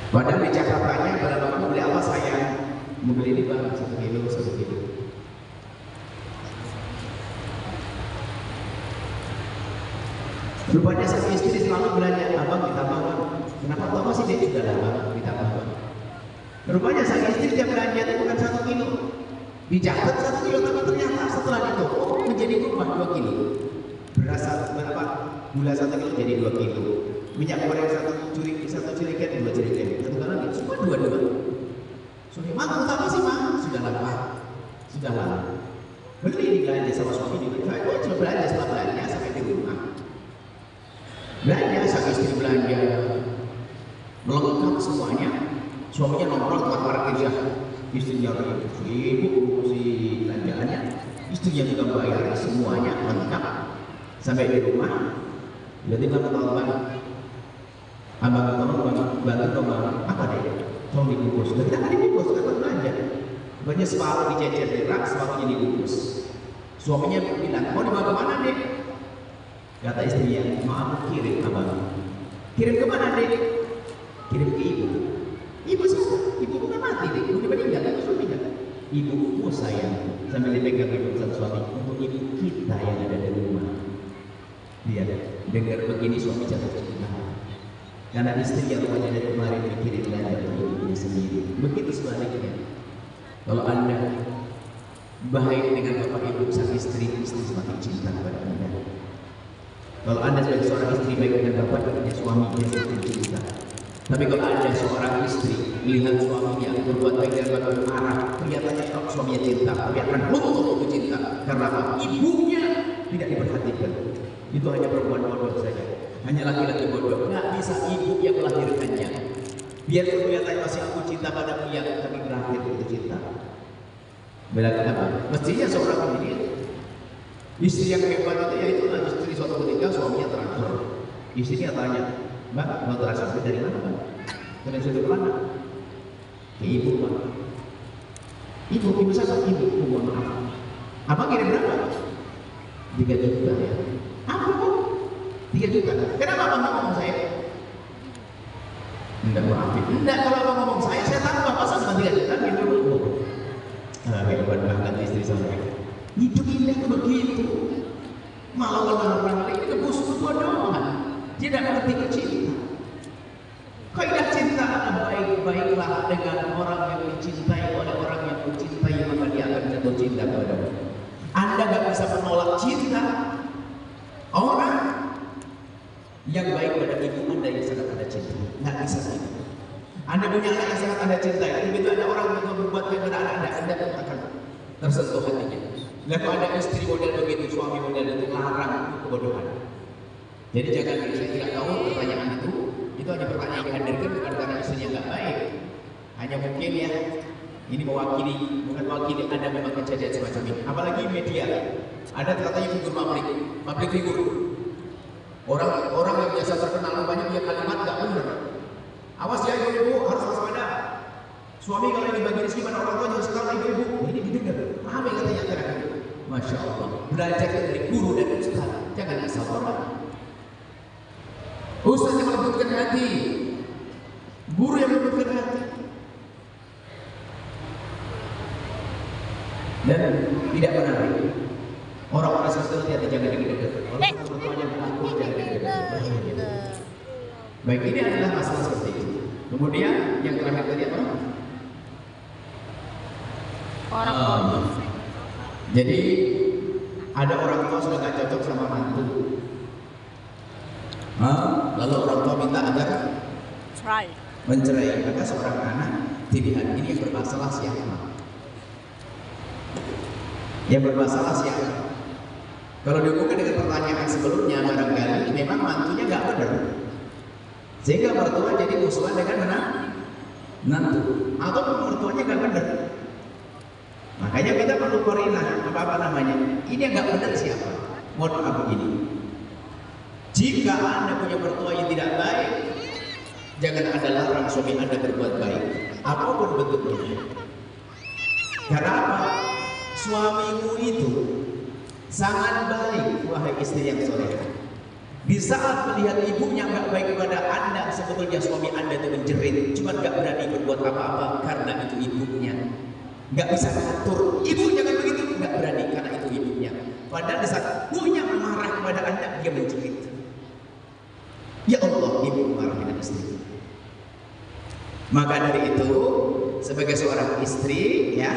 Padahal di Jakartanya berapa kamu beli apa sayang? Mau beli ini bang, 1 kilo, 1 kilo. Rupanya sang istri selalu belanja, abang ditambah bang. Kenapa tuh masih dia sudah lama ditambah bang? Rupanya sang istri dia belanja itu bukan 1 kilo, dicatat 1 kilo, tapi ternyata setelah itu menjadi berubah 2 kilo. Beras berapa? Gula 1 kilo jadi 2 kilo. Minyak goreng 1 curiken 2 curiken. Satu kali semua 2. Suami mang utama sih mang sudah lama, sudah lama. Beli belanja sama suami juga. Saya cuma belanja setelah belanja sampai di rumah. Belanja sang istri belanja melengkap semuanya. Suaminya nongkrong tempat parkir ya. Istrinya ibu si belanjaannya, istrinya juga bayar semuanya lengkap. Sampai di rumah, tiba-tiba ketahuan abang bantu dong apa deh? Tolong dibungkus. Kita kan dibungkus, kita belanja. Banyak separuh dicecer di rak, separuhnya dibungkus. Suaminya bilang, mau dibawa kemana dek? Kata istrinya, maaf kirim abang. Kirim kemana dek? Kirim ke ibu. Ibu siapa? Ibu bukan mati dek, udah meninggal, itu suaminya. Ibumu sayang, sambil dipegang ibu suami untuk ibu kita yang ada di rumah. Dia dengar begini suami jatuh cinta. Karena istri yang rumahnya dari kemarin mikirin belanja untuk ibunya sendiri. Begitu sebaliknya. Kalau Anda baik dengan bapak ibu sang istri semakin cinta kepada Anda. Kalau Anda sebagai seorang istri baik dengan bapak ibunya suami, dia semakin cinta. Tapi kalau Anda seorang istri melihat suaminya berbuat baik dan bapak marah, kelihatannya suaminya cinta, tapi akan luntur untuk cinta. Karena apa? Ibunya tidak diperhatikan. Itu hanya perempuan bodoh saja. Hanya laki-laki bodoh. Nggak bisa ibu yang melahirkannya. Biar kelihatannya masih aku cinta pada dia, tapi berakhir itu cinta. Bela kenapa? Mestinya seorang ini istri yang hebat itu yaitu istri suatu ketika suaminya transfer. Istrinya tanya, Mbak, mau transfer dari mana Mbak? Dari sudut mana? Ke ibu Mbak. Ibu siapa? Ibu, mohon maaf. Abang kirim berapa? 3 juta ya. Apa Bang? 3 juta. Kenapa Abang ngomong saya? Enggak maafin. Enggak, kalau Abang ngomong saya tambah masa cuma 3 juta gitu dulu. Hebat banget istri saya. Hidup indah itu begitu. Malah orang lain nebus kebodohan. Dia tidak mengerti cinta. Kaidah cinta baik-baiklah dengan orang yang dicintai oleh orang yang mencintai, maka dia akan jatuh cinta kepadamu. Anda gak bisa menolak cinta orang yang baik pada ibu Anda yang sangat Anda cintai. Nggak bisa gitu. Anda punya anak yang sangat Anda cintai. Begitu ada orang yang berbuat baik pada anak Anda pun akan tersentuh hatinya. Lalu ada istri model begitu, suami model itu larang kebodohan. Jadi jangan saya tidak tahu pertanyaan itu hanya pertanyaan yang dihadirkan bukan karena istrinya nggak baik. Hanya mungkin ya ini mewakili, bukan mewakili Anda memang kejadian semacam ini. Apalagi media, ada katanya figur public figur. Orang yang biasa terkenal banyak punya kalimat nggak benar. Awas ya ibu harus waspada. Suami kalau ini bagi rezeki pada orang tua jangan sekali ibu. Ini didengar. Paham ya katanya kira-kira. Masya Allah. Belajar dari guru dan ustaz. Jangan asal orang. Ustaz yang melembutkan hati, guru yang melembutkan hati, dan tidak menarik. Orang-orang seperti itu jangan dekat-dekat. Orang bertuanya mengaku jangan dekat-dekat. Baik, ini adalah masalah seperti itu. Kemudian yang terakhir tadi apa? Jadi ada orang tua sudah gak cocok sama mantu. Lalu orang tua minta agar mencerai. Maka seorang anak pilihan ini yang bermasalah siapa? Yang bermasalah siapa? Kalau dihubungkan dengan pertanyaan sebelumnya, barangkali memang mantunya nggak benar, sehingga mertua jadi musuhan dengan menantu, atau mertuanya nggak benar. Makanya kita perlu koordinat apa namanya. Ini yang nggak benar siapa? Mohon maaf begini. Jika Anda punya mertua yang tidak baik, jangan Anda larang suami Anda berbuat baik, apapun bentuknya. Karena apa? Suamimu itu sangat baik, wahai istri yang soleh. Di saat melihat ibunya nggak baik kepada Anda, sebetulnya suami Anda itu menjerit, cuma nggak berani berbuat apa-apa karena itu ibunya. Nggak bisa ngatur, ibu jangan begitu, nggak berani karena itu ibunya. Padahal di saat ibunya marah kepada Anda, dia menjerit. Ya Allah, ibu marah dengan istri. Maka dari itu, sebagai seorang istri, ya,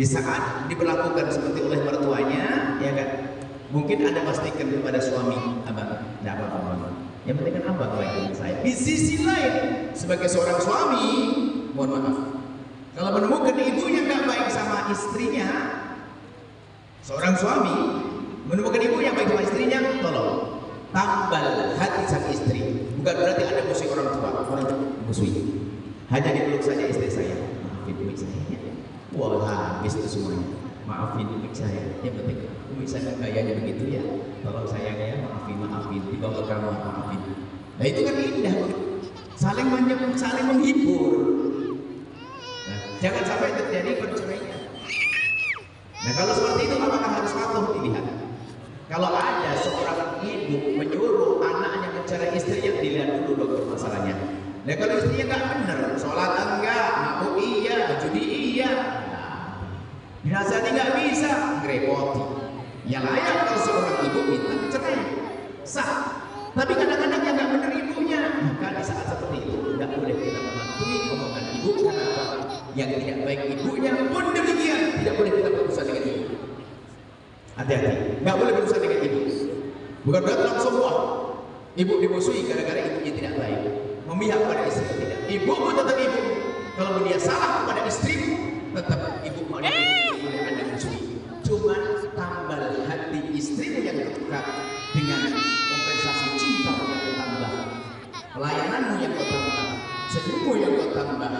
di saat diperlakukan seperti oleh mertuanya, ya kan, mungkin Anda pastikan kepada suami, abang, tidak apa-apa, yang penting kan abang baik dengan saya. Di sisi lain, sebagai seorang suami, mohon maaf, kalau menemukan ibunya nggak baik sama istrinya, seorang suami menemukan ibu yang baik sama istrinya, tolong tambal hati sang istri. Bukan berarti Anda musuh orang tua, orang musuhi. Hanya dipeluk saja istri saya, maafin ibu saya. Wah, habis itu semuanya. Maafin ibu saya, yang penting ibu saya kayaknya begitu ya. Tolong sayangnya maafin, dibawa ke kamar maafin. Nah itu kan indah, saling menghibur. Nah, jangan sampai terjadi perceraian. Nah kalau seperti itu apakah harus patuh? Dilihat. Kalau ada seorang ibu menyuruh anaknya mencerai istrinya, dilihat dulu dokter masalahnya. Nah kalau istrinya nggak benar, sholat enggak, mabuk iya, judi iya, dinasihati nggak bisa, ngerepoti. Ya layak kalau seorang ibu minta cerai, sah. Tapi kadang-kadang yang nggak benar ibunya, maka di saat seperti itu tidak boleh kita mematuhi omongan ibu. Karena apa? Yang tidak baik ibunya pun demikian, tidak boleh kita berurusan dengan ibu. Hati-hati, nggak boleh berurusan dengan ibu. Bukan berarti langsung wah, ibu dimusuhi gara-gara ibunya tidak baik, memihak pada istri, tidak. Ibu pun tetap ibu. Kalau dia salah kepada istrimu, tetap ibu mau boleh Anda musuhi. Cuma tambal hati istrimu yang terluka dengan kompensasi cinta yang kau tambah, pelayananmu yang kau tambah, senyummu yang kau tambah,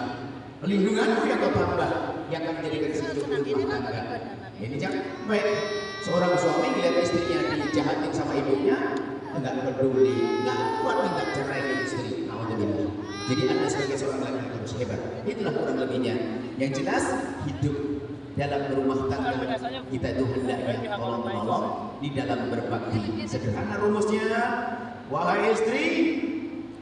pelindunganmu yang kau tambah, yang akan menjadikan sejuk rumah tangga. Ini jangan baik. Seorang suami melihat istrinya dijahatin sama ibunya, enggak peduli, enggak kuat minta cerai dengan istri. Alhamdulillah. Jadi Anda sebagai seorang laki-laki harus hebat. Itulah kurang lebihnya. Yang jelas hidup dalam berumah tangga kita itu hendaknya tolong menolong di dalam berbakti. Sederhana rumusnya, wahai istri,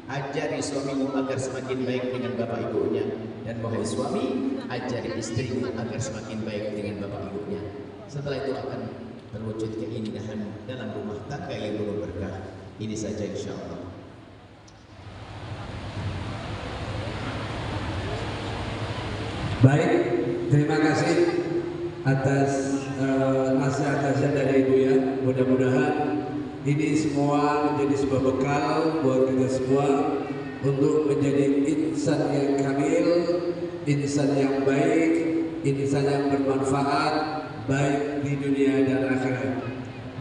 ajari suamimu agar semakin baik dengan bapak ibunya, dan wahai suami, ajari istrimu agar semakin baik dengan bapak ibunya. Setelah itu akan terwujud keindahan dalam rumah tangga yang penuh berkah. Ini saja insya Allah. Baik, terima kasih atas nasihat-nasihat dari Ibu ya. Mudah-mudahan ini semua menjadi sebuah bekal buat kita semua untuk menjadi insan yang kamil, insan yang baik, insan yang bermanfaat baik di dunia dan akhirat.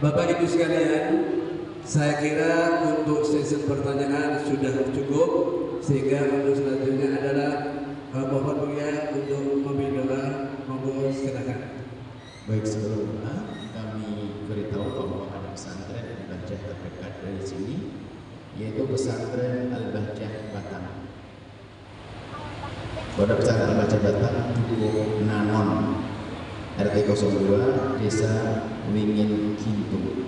Bapak Ibu sekalian, saya kira untuk sesi pertanyaan sudah cukup, sehingga untuk selanjutnya adalah mohon Buya untuk memberi doa. Monggo silakan. Baik, sebelum doa kami beritahu bahwa ada pesantren Al-Bahjah terdekat dari sini, yaitu pesantren Al-Bahjah Batam. Pondok pesantren Al-Bahjah Batam, Dukuh Nanon, RT 02, Desa Wingin Kintu,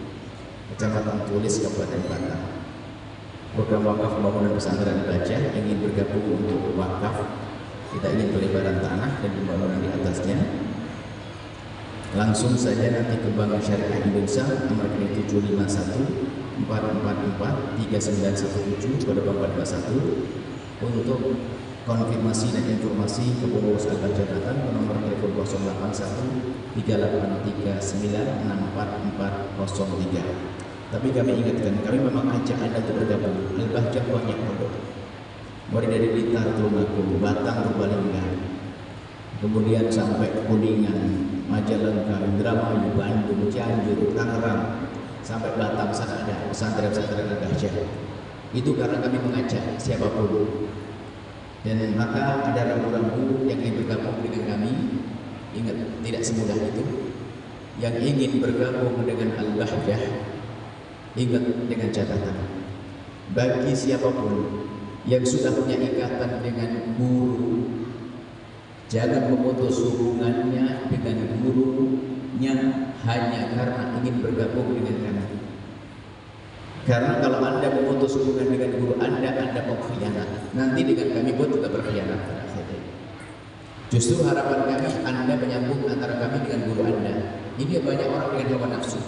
Kecamatan Tulis, Kabupaten Batam. Program wakaf pembangunan pesantren Al-Bahjah ingin bergabung untuk wakaf. Kita ingin pelebaran tanah dan pembangunan di atasnya. Langsung saja nanti ke Bank Syariah Indonesia, nomor rekening 751 444 3917 pada Bank 41 untuk konfirmasi dan informasi ke pengurus Al-Bahjah Batam ke nomor telepon 081 383 964 403. Tapi kami ingatkan, kami memang ajak Anda untuk bergabung. Al-Bahjah banyak pondok, mulai dari Blitar, Tulungagung, Batang, Purbalingga, kemudian sampai Kuningan, Majalengka, Indramayu, Bandung, Cianjur, Tangerang, sampai Batam sana ada pesantren-pesantren Al-Bahjah. Itu karena kami mengajak siapapun. Dan maka ada ragu-ragu yang ingin bergabung dengan kami. Ingat, tidak semudah itu. Yang ingin bergabung dengan Al-Bahjah, ingat dengan catatan, bagi siapapun yang sudah punya ikatan dengan guru, jangan memutus hubungannya dengan gurunya hanya karena ingin bergabung dengan kami. Karena kalau Anda memutus hubungan dengan guru Anda berkhianat. Nanti dengan kami pun juga berkhianat pada akhirnya. Justru harapan kami Anda menyambung antara kami dengan guru Anda. Ini banyak orang dengan hawa nafsu.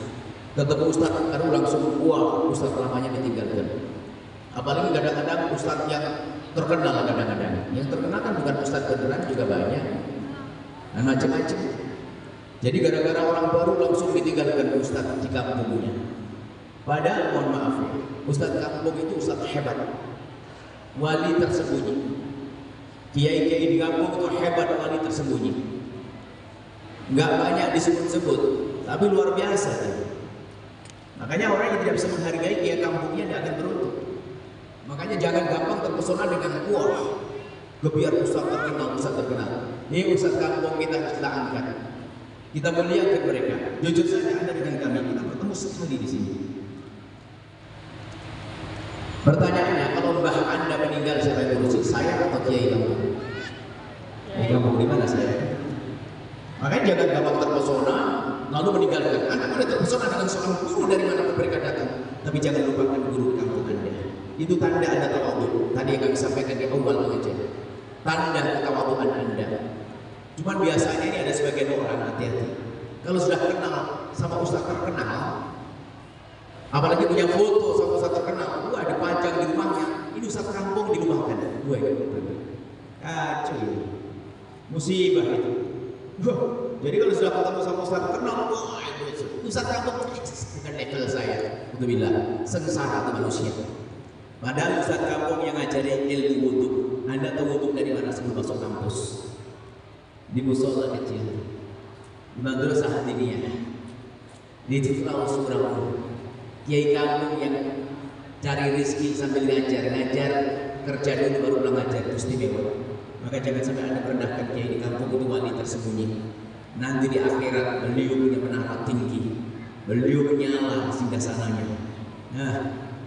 Ketemu Ustaz baru langsung wah Ustaz lamanya ditinggalkan. Apalagi kadang-kadang Ustaz yang terkenal kadang-kadang. Yang terkenal kan bukan Ustaz beneran juga banyak. Dan macam-macam. Jadi gara-gara orang baru langsung ditinggalkan Ustaz di kampungnya. Padahal mohon maaf, Ustaz kampung itu Ustaz hebat, wali tersembunyi. Kiai-kiai di kampung itu hebat, wali tersembunyi. Nggak banyak disebut-sebut, tapi luar biasa. Makanya orang yang tidak bisa menghargai kiai kampungnya tidak akan beruntung. Makanya jangan gampang terpesona dengan wah, gebiar Ustaz terkenal. Ini Ustaz kampung kita angkat. Kita muliakan mereka. Jujur saja Anda dengan kami, kita bertemu sekali di sini. Pertanyaannya, kalau mbah Anda meninggal siapa yang ngurusin? Saya atau kiai kampung? Kiai kampung di mana saya? Makanya jangan gampang terpesona lalu meninggalkan. Anda boleh terpesona dengan seorang guru dari mana mereka datang, tapi jangan lupakan guru kampung Anda. Itu tanda Anda tawadhu. Tadi yang kami sampaikan di awal pengajian. Tanda ketawadhuan Anda. Cuman biasanya ini ada sebagian orang hati-hati. Kalau sudah kenal sama ustaz terkenal, apalagi punya foto sama ustaz terkenal, wah dipajang di rumahnya. Ini ustaz kampung dirumahkan. Wah, kacau ini. Musibah itu. Jadi kalau sudah ketemu sama ustaz terkenal, wah itu ustaz kampung bukan level saya. Untuk bilang sengsara itu manusia. Padahal ustaz kampung yang ngajarin ilmu wudhu. Anda tahu wudhu dari mana sebelum masuk kampus? Di musola kecil, di madrasah diniyah, di surau-surau. Kiai kampung yang cari rezeki sambil ngajar kerja dulu baru pulang ngajar, itu istimewa. Maka jangan sampai Anda merendahkan kiai di kampung itu wali tersembunyi. Nanti di akhirat beliau punya menara tinggi, beliau menyala singgasananya. Nah,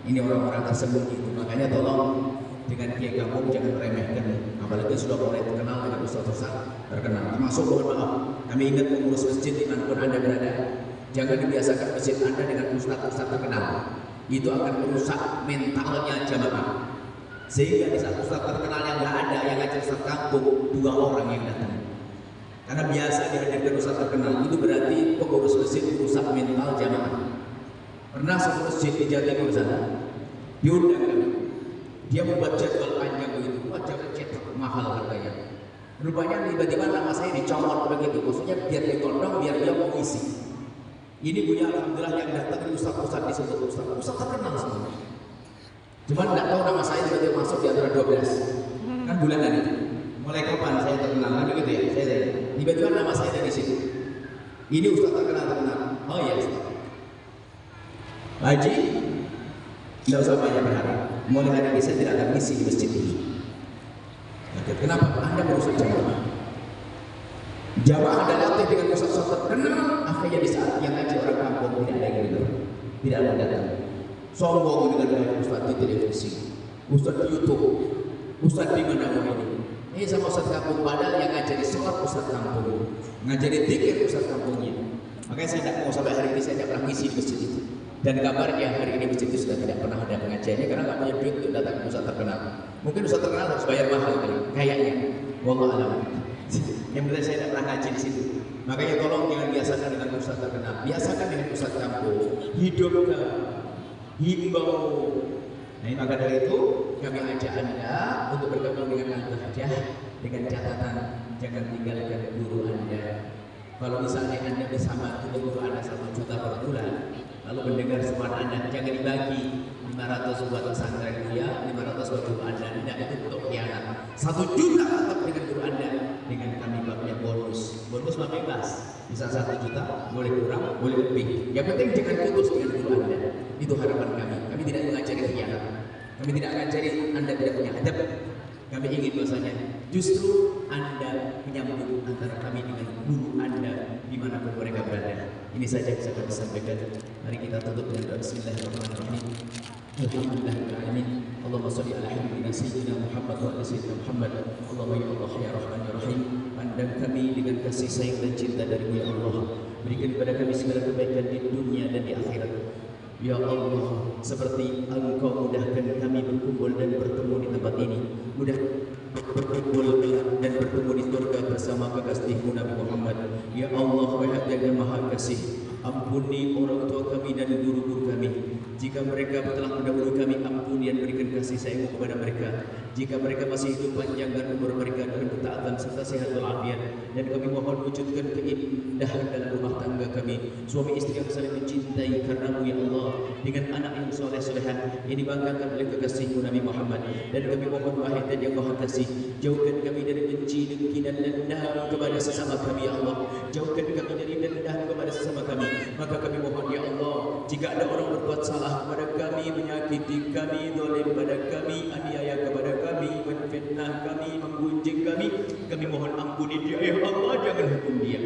ini orang-orang tersembunyi itu. Makanya tolong dengan kiai kampung jangan meremehkan. Apalagi sudah mulai terkenal dengan ustaz-ustaz terkenal. Termasuk mohon maaf, kami ingat pengurus masjid dimanapun Anda berada, jangan dibiasakan masjid Anda dengan ustaz-ustaz terkenal. Itu akan merusak mentalnya jamaah. Sehingga di saat ustaz terkenal yang nggak ada, yang ngajar ustaz kampung 2 orang yang datang. Karena biasa dihadirkan ustaz terkenal, itu berarti pengurus masjid merusak mental jamaah. Pernah satu masjid di Jatimur sana diundang kami. Dia membuat jadwal panjang begitu, jadwal cetak mahal harganya. Rupanya tiba-tiba nama saya dicomot begitu, maksudnya biar ditodong, biar dia mau isi. Ini punya alhamdulillah yang datang ustaz-ustaz disebut ustaz terkenal semua. Cuman nggak tahu nama saya tiba-tiba masuk di antara 12. Kan bulanan itu. Mulai kapan saya terkenal? Kan begitu ya. Saya tiba-tiba nama saya ada di situ. Ini ustaz terkenal. Oh iya. Haji, tidak usah banyak berharap. Mulai hari ini saya tidak akan misi di masjid ini. Kenapa? Anda merusak jamaah. Jamaah Anda latih dengan ustaz-ustaz terkenal, akhirnya di saat yang ngaji orang kampung tidak ada yang dengar, tidak ada yang datang. Sombong dengan ustaz di televisi, ustaz di YouTube, ustaz di mana ini. Ini sama ustaz kampung, padahal yang ngajari sholat ustaz kampung, ngajari dzikir ustaz kampungnya. Makanya saya tidak mau sampai hari ini saya tidak pernah misi di masjid itu. Dan kabarnya hari ini masjid itu sudah tidak pernah ada pengajiannya karena nggak punya duit untuk datang ke ustaz terkenal. Mungkin ustaz terkenal harus bayar mahal kayaknya. Wallahu a'lam. Yang penting saya tidak pernah ngaji di situ. Makanya tolong jangan biasakan dengan ustaz terkenal. Biasakan dengan ustaz kampung. Hidupkan, himbau. Nah, maka dari itu kami ajak Anda untuk bergabung dengan Al-Bahjah dengan catatan jangan tinggalkan guru Anda. Kalau misalnya Anda bisa bantu guru Anda 1 juta per bulan, lalu mendengar suara Anda, jangan dibagi 500 buat pesantren ya, 500 buat guru Anda. Tidak, itu untuk khianat. 1 juta tetap dengan guru Anda. Dengan kami babnya bonus mah bebas. Bisa 1 juta, boleh kurang, boleh lebih. Yang penting jangan putus dengan guru Anda. Itu harapan kami. Kami tidak mengajari khianat. Kami tidak mengajari Anda tidak punya adab. Kami ingin bahasanya justru Anda menyambung antara kami dengan guru Anda dimanapun mereka berada. Ini saja bisa kami sampaikan. Mari kita tutup dengan Bismillahirrahmanirrahim. Alhamdulillahirrahmanirrahim. Allahumma salli ala habibina sayyidina Muhammad wa ala sayyidina Muhammad. Allahumma ya Allah ya Rahman ya Rahim. Pandang kami dengan kasih sayang dan cinta dari-Mu ya Allah. Berikan kepada kami segala kebaikan di dunia dan di akhirat. Ya Allah, seperti Engkau mudahkan kami berkumpul dan bertemu di tempat ini, mudah berkumpul dan bertemu di surga bersama kekasihmu Nabi Muhammad. Ya Allah, wahai yang Maha Kasih, ampuni orang tua kami dan guru-guru kami. Jika mereka telah mendahului kami, ampuni dan berikan kasih sayangmu kepada mereka. Jika mereka masih hidup, panjangkan umur mereka dengan ketaatan serta sehat walafiat. Dan kami mohon wujudkan keindahan dalam rumah tangga kami, suami istri yang saling mencintai karenamu ya Allah, dengan anak yang soleh-solehan yang dibanggakan oleh kekasihmu Nabi Muhammad. Dan kami mohon wahai Tuhan yang Maha Kasih, jauhkan kami dari benci, dengki dan dendam kepada sesama kami ya Allah. Jauhkan kami dari dendam kepada sesama kami. Maka kami mohon ya Allah, jika ada orang berbuat salah kepada kami, menyakiti kami, zalim pada kami, aniaya kepada kami, menfitnah kami, menggunjing kami mohon ampuni dia ya Allah, jangan hukum dia.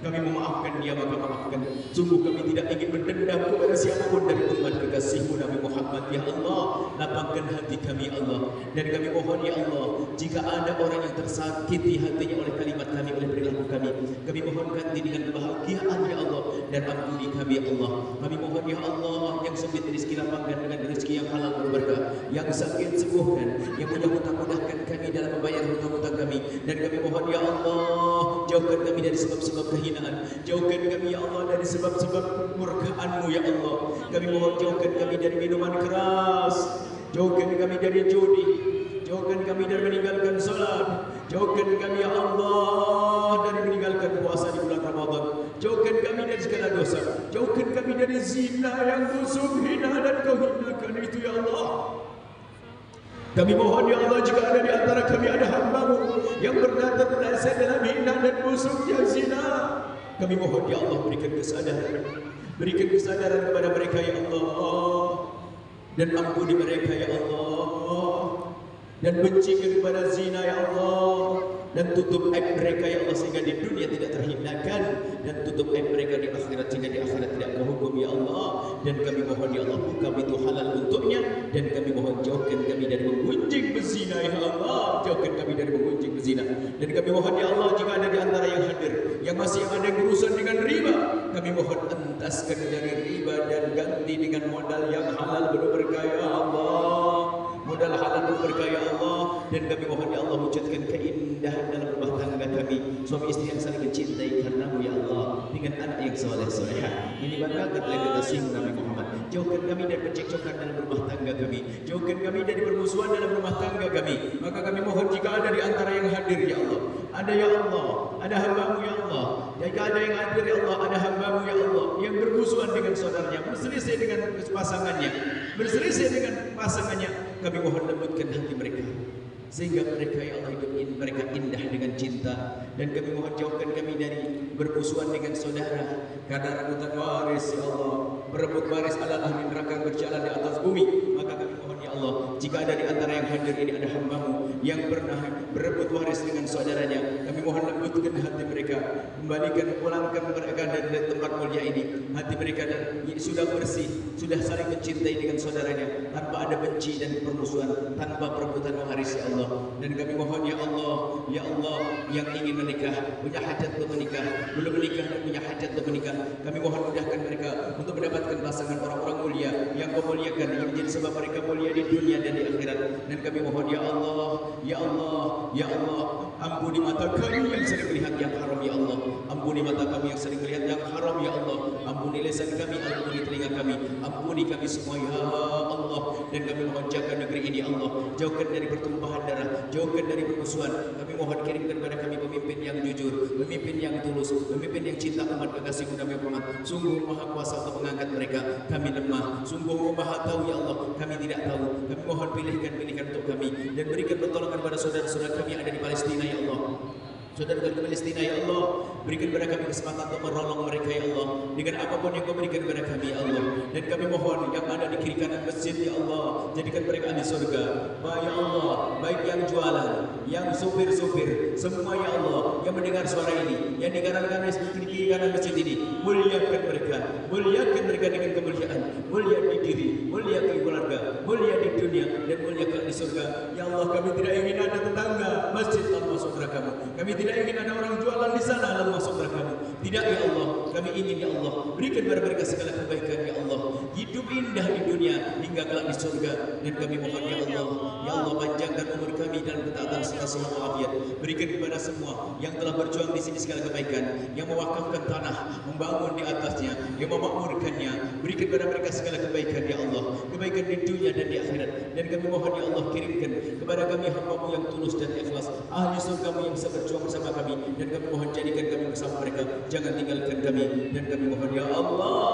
Kami memaafkan dia, maka maafkan. Sungguh kami tidak ingin mendendam kepada siapapun dari umat kekasihmu Nabi Muhammad ya Allah. Lapangkan hati kami ya Allah. Dan kami mohon ya Allah, jika ada orang yang tersakiti hatinya oleh kalimat kami, oleh perilaku kami mohon ganti dengan kebahagiaan ya Allah. Dan ampuni kami ya Allah. Kami mohon ya Allah, yang sempit rezeki lapangkan dengan rezeki yang halal berberkah, yang sakit sembuhkan, yang mudah mudahkan kami dalam membayar hutang-hutang kami. Dan kami mohon ya Allah, jauhkan kami dari sebab-sebab kehinaan, jauhkan kami ya Allah dari sebab-sebab murkaan-Mu ya Allah. Kami mohon jauhkan kami dari minuman keras, jauhkan kami dari judi, jauhkan kami dari meninggalkan salat, jauhkan kami ya Allah dari meninggalkan puasa di bulan Ramadan, jauhkan kami dari segala dosa, jauhkan kami dari zina yang busuk, hina dan kau hinakan itu ya Allah. Kami mohon ya Allah, jika ada di antara kami ada hamba-Mu yang pernah terpeleset dalam hina dan busuknya zina, kami mohon ya Allah, berikan kesadaran kepada mereka ya Allah, dan ampuni mereka ya Allah, dan bencikan kepada zina ya Allah, dan tutup aib mereka ya Allah sehingga di dunia tidak terhinakan, dan tutup aib mereka di akhirat sehingga di akhirat tidak kehukum ya Allah. Dan kami mohon ya Allah, buka pintu halal untuknya, dan kami mohon jauhkan kami dari menggunjing berzina ya Allah, jauhkan kami dari menggunjing berzina. Dan kami mohon ya Allah, jika ada di antara yang hadir yang masih ada urusan dengan riba, kami mohon entaskan dari riba dan ganti dengan modal yang halal berberkah ya Allah, modal halal berberkah ya Allah. Dan kami mohon ya Allah, wujudkan keindahan dalam rumah tangga kami, suami istri yang saling mencintai karenamu ya Allah, dengan anak yang soleh-solehah ini banggakan oleh kekasihmu Nabi Muhammad. Jauhkan kami dari percekcokan dalam rumah tangga kami, jauhkan kami dari permusuhan dalam rumah tangga kami. Maka kami mohon jika ada di antara yang hadir ya Allah, ada ya Allah, ada hamba-Mu ya Allah, jika ada yang hadir ya Allah, ada hamba-Mu ya Allah yang bermusuhan dengan saudaranya, berselisih dengan pasangannya, kami mohon lembutkan hati mereka sehingga mereka ya Allah hidup mereka indah dengan cinta. Dan kami mohon jauhkan kami dari bermusuhan dengan saudara karena rebutan waris ya Allah, berebut waris ala ahli neraka berjalan di atas bumi. Maka kami mohon ya Allah, jika ada di antara yang hadir ini ada hamba-Mu yang pernah berebut waris dengan saudaranya, kami mohon lembutkan hati mereka, pulangkan mereka dari tempat mulia ini, hati mereka dan sudah bersih, sudah saling mencintai dengan saudaranya tanpa ada benci dan permusuhan, tanpa perebutan waris ya Allah. Dan kami mohon ya Allah, yang ingin menikah, punya hajat untuk menikah, belum menikah dan punya hajat untuk menikah, kami mohon mudahkan mereka untuk mendapatkan pasangan orang-orang mulia yang Kau muliakan, yang menjadi sebab mereka mulia di dunia dan di akhirat. Dan kami mohon ya Allah, ampuni mata kami yang sering melihat yang haram ya Allah, ampuni mata kami yang sering melihat yang haram ya Allah, ampuni lisan kami, ampuni telinga kami, ampuni kami semua ya Allah. Dan kami mohon jaga negeri ini ya Allah, jauhkan dari pertumpahan darah, jauhkan dari permusuhan. Kami mohon kirimkan kepada kami pemimpin yang jujur, pemimpin yang tulus, pemimpin yang cinta umat kekasihmu Nabi Muhammad. Sungguh maha kuasa untuk mengangkat mereka, kami lemah. Sungguh maha tahu ya Allah, kami tidak tahu. Kami mohon pilihkan untuk kami, dan berikan pertolongan pada saudara-saudara kami yang ada di Palestina ya Allah. Saudara dari Palestina ya Allah, berikan kepada kami kesempatan untuk menolong mereka ya Allah, dengan apapun yang Kau berikan kepada kami ya Allah. Dan kami mohon yang ada di kiri kanan masjid ya Allah, jadikan mereka ahli surga. Ya Allah, baik yang jualan, yang supir-supir, semua ya Allah yang mendengar suara ini, yang di kanan kiri kanan masjid ini, muliakan mereka dengan kemuliaan, mulia di diri, mulia di keluarga, mulia di dunia, dan mulia di surga. Ya Allah, kami tidak ingin ada tetangga masjid lalu masuk neraka-Mu. Kami tidak ingin ada orang jualan di sana lalu masuk neraka-Mu. Tidak ya Allah, kami ingin ya Allah, berikan kepada mereka segala kebaikan ya Allah. hidup indah di dunia hingga kelak di surga. Dan kami mohon ya Allah panjangkan umur kami dalam ketaatan serta sehat walafiat. Berikan kepada semua yang telah berjuang di sini segala kebaikan, yang mewakafkan tanah, membangun di atasnya, yang memakmurkannya. Berikan kepada mereka segala kebaikan ya Allah, kebaikan di dunia dan di akhirat. Dan kami mohon ya Allah, kirimkan kepada kami hamba-Mu yang tulus dan ikhlas, ahli surga-Mu yang bisa berjuang bersama kami. Dan kami mohon jadikan kami bersama mereka, jangan tinggalkan kami. Dan kami mohon ya Allah,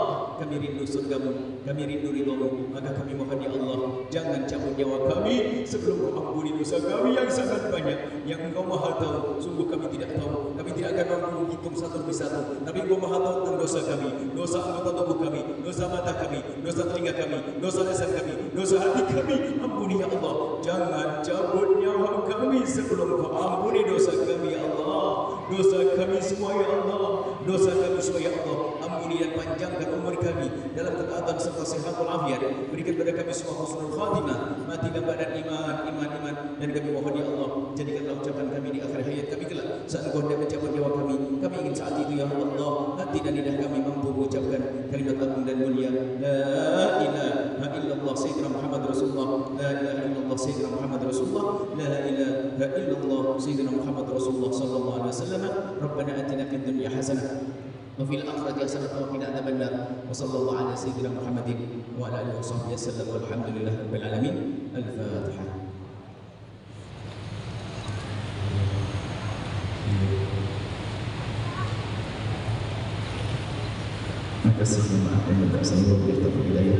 kami rindu surga-Mu, kami rindu ridho-Mu. Maka kami mohon ya Allah, jangan cabut nyawa kami sebelum Kau ampuni dosa kami yang sangat banyak, yang Engkau maha tahu. Sungguh kami tidak tahu, kami tidak akan mampu menghitung satu demi satu, tapi Engkau maha tahu tentang dosa kami, dosa anggota tubuh kami, dosa mata kami, dosa telinga kami, dosa lisan kami, dosa hati kami. Ampuni ya Allah, jangan cabut nyawa kami sebelum Kau ampuni dosa kami ya Allah. Dosa kami semua ya Allah, dosa kami semua ya Allah. Ampuni dan panjangkan umur kami dalam ketaatan serta sehat walafiat. Berikan kepada kami semua husnul khatimah, mati dalam badan iman. Dan kami mohon ya Allah, jadikanlah ucapan kami di akhir hayat kami kelak saat Engkau hendak mencabut nyawa kami. Kami ingin saat itu ya Allah, hati dan lidah kami mampu mengucapkan kalimat agung dan mulia, la ilaha illallah sayyidina Muhammad Rasulullah, la ilaha illallah sayyidina Muhammad Rasulullah, la ilaha illallah sayyidina Muhammad Rasulullah sallallahu alaihi wasallam. Rabbana atina fid dunya hasanah wa fil akhirati hasanah wa qina adzabannar. Wa sallallahu ala sayyidina Muhammadin wa ala alihi washabbihi wasallam. Walhamdulillahi rabbil alamin. Al-Fatihah. Terima kasih, maaf yang tidak sanggup bertemu hidayah.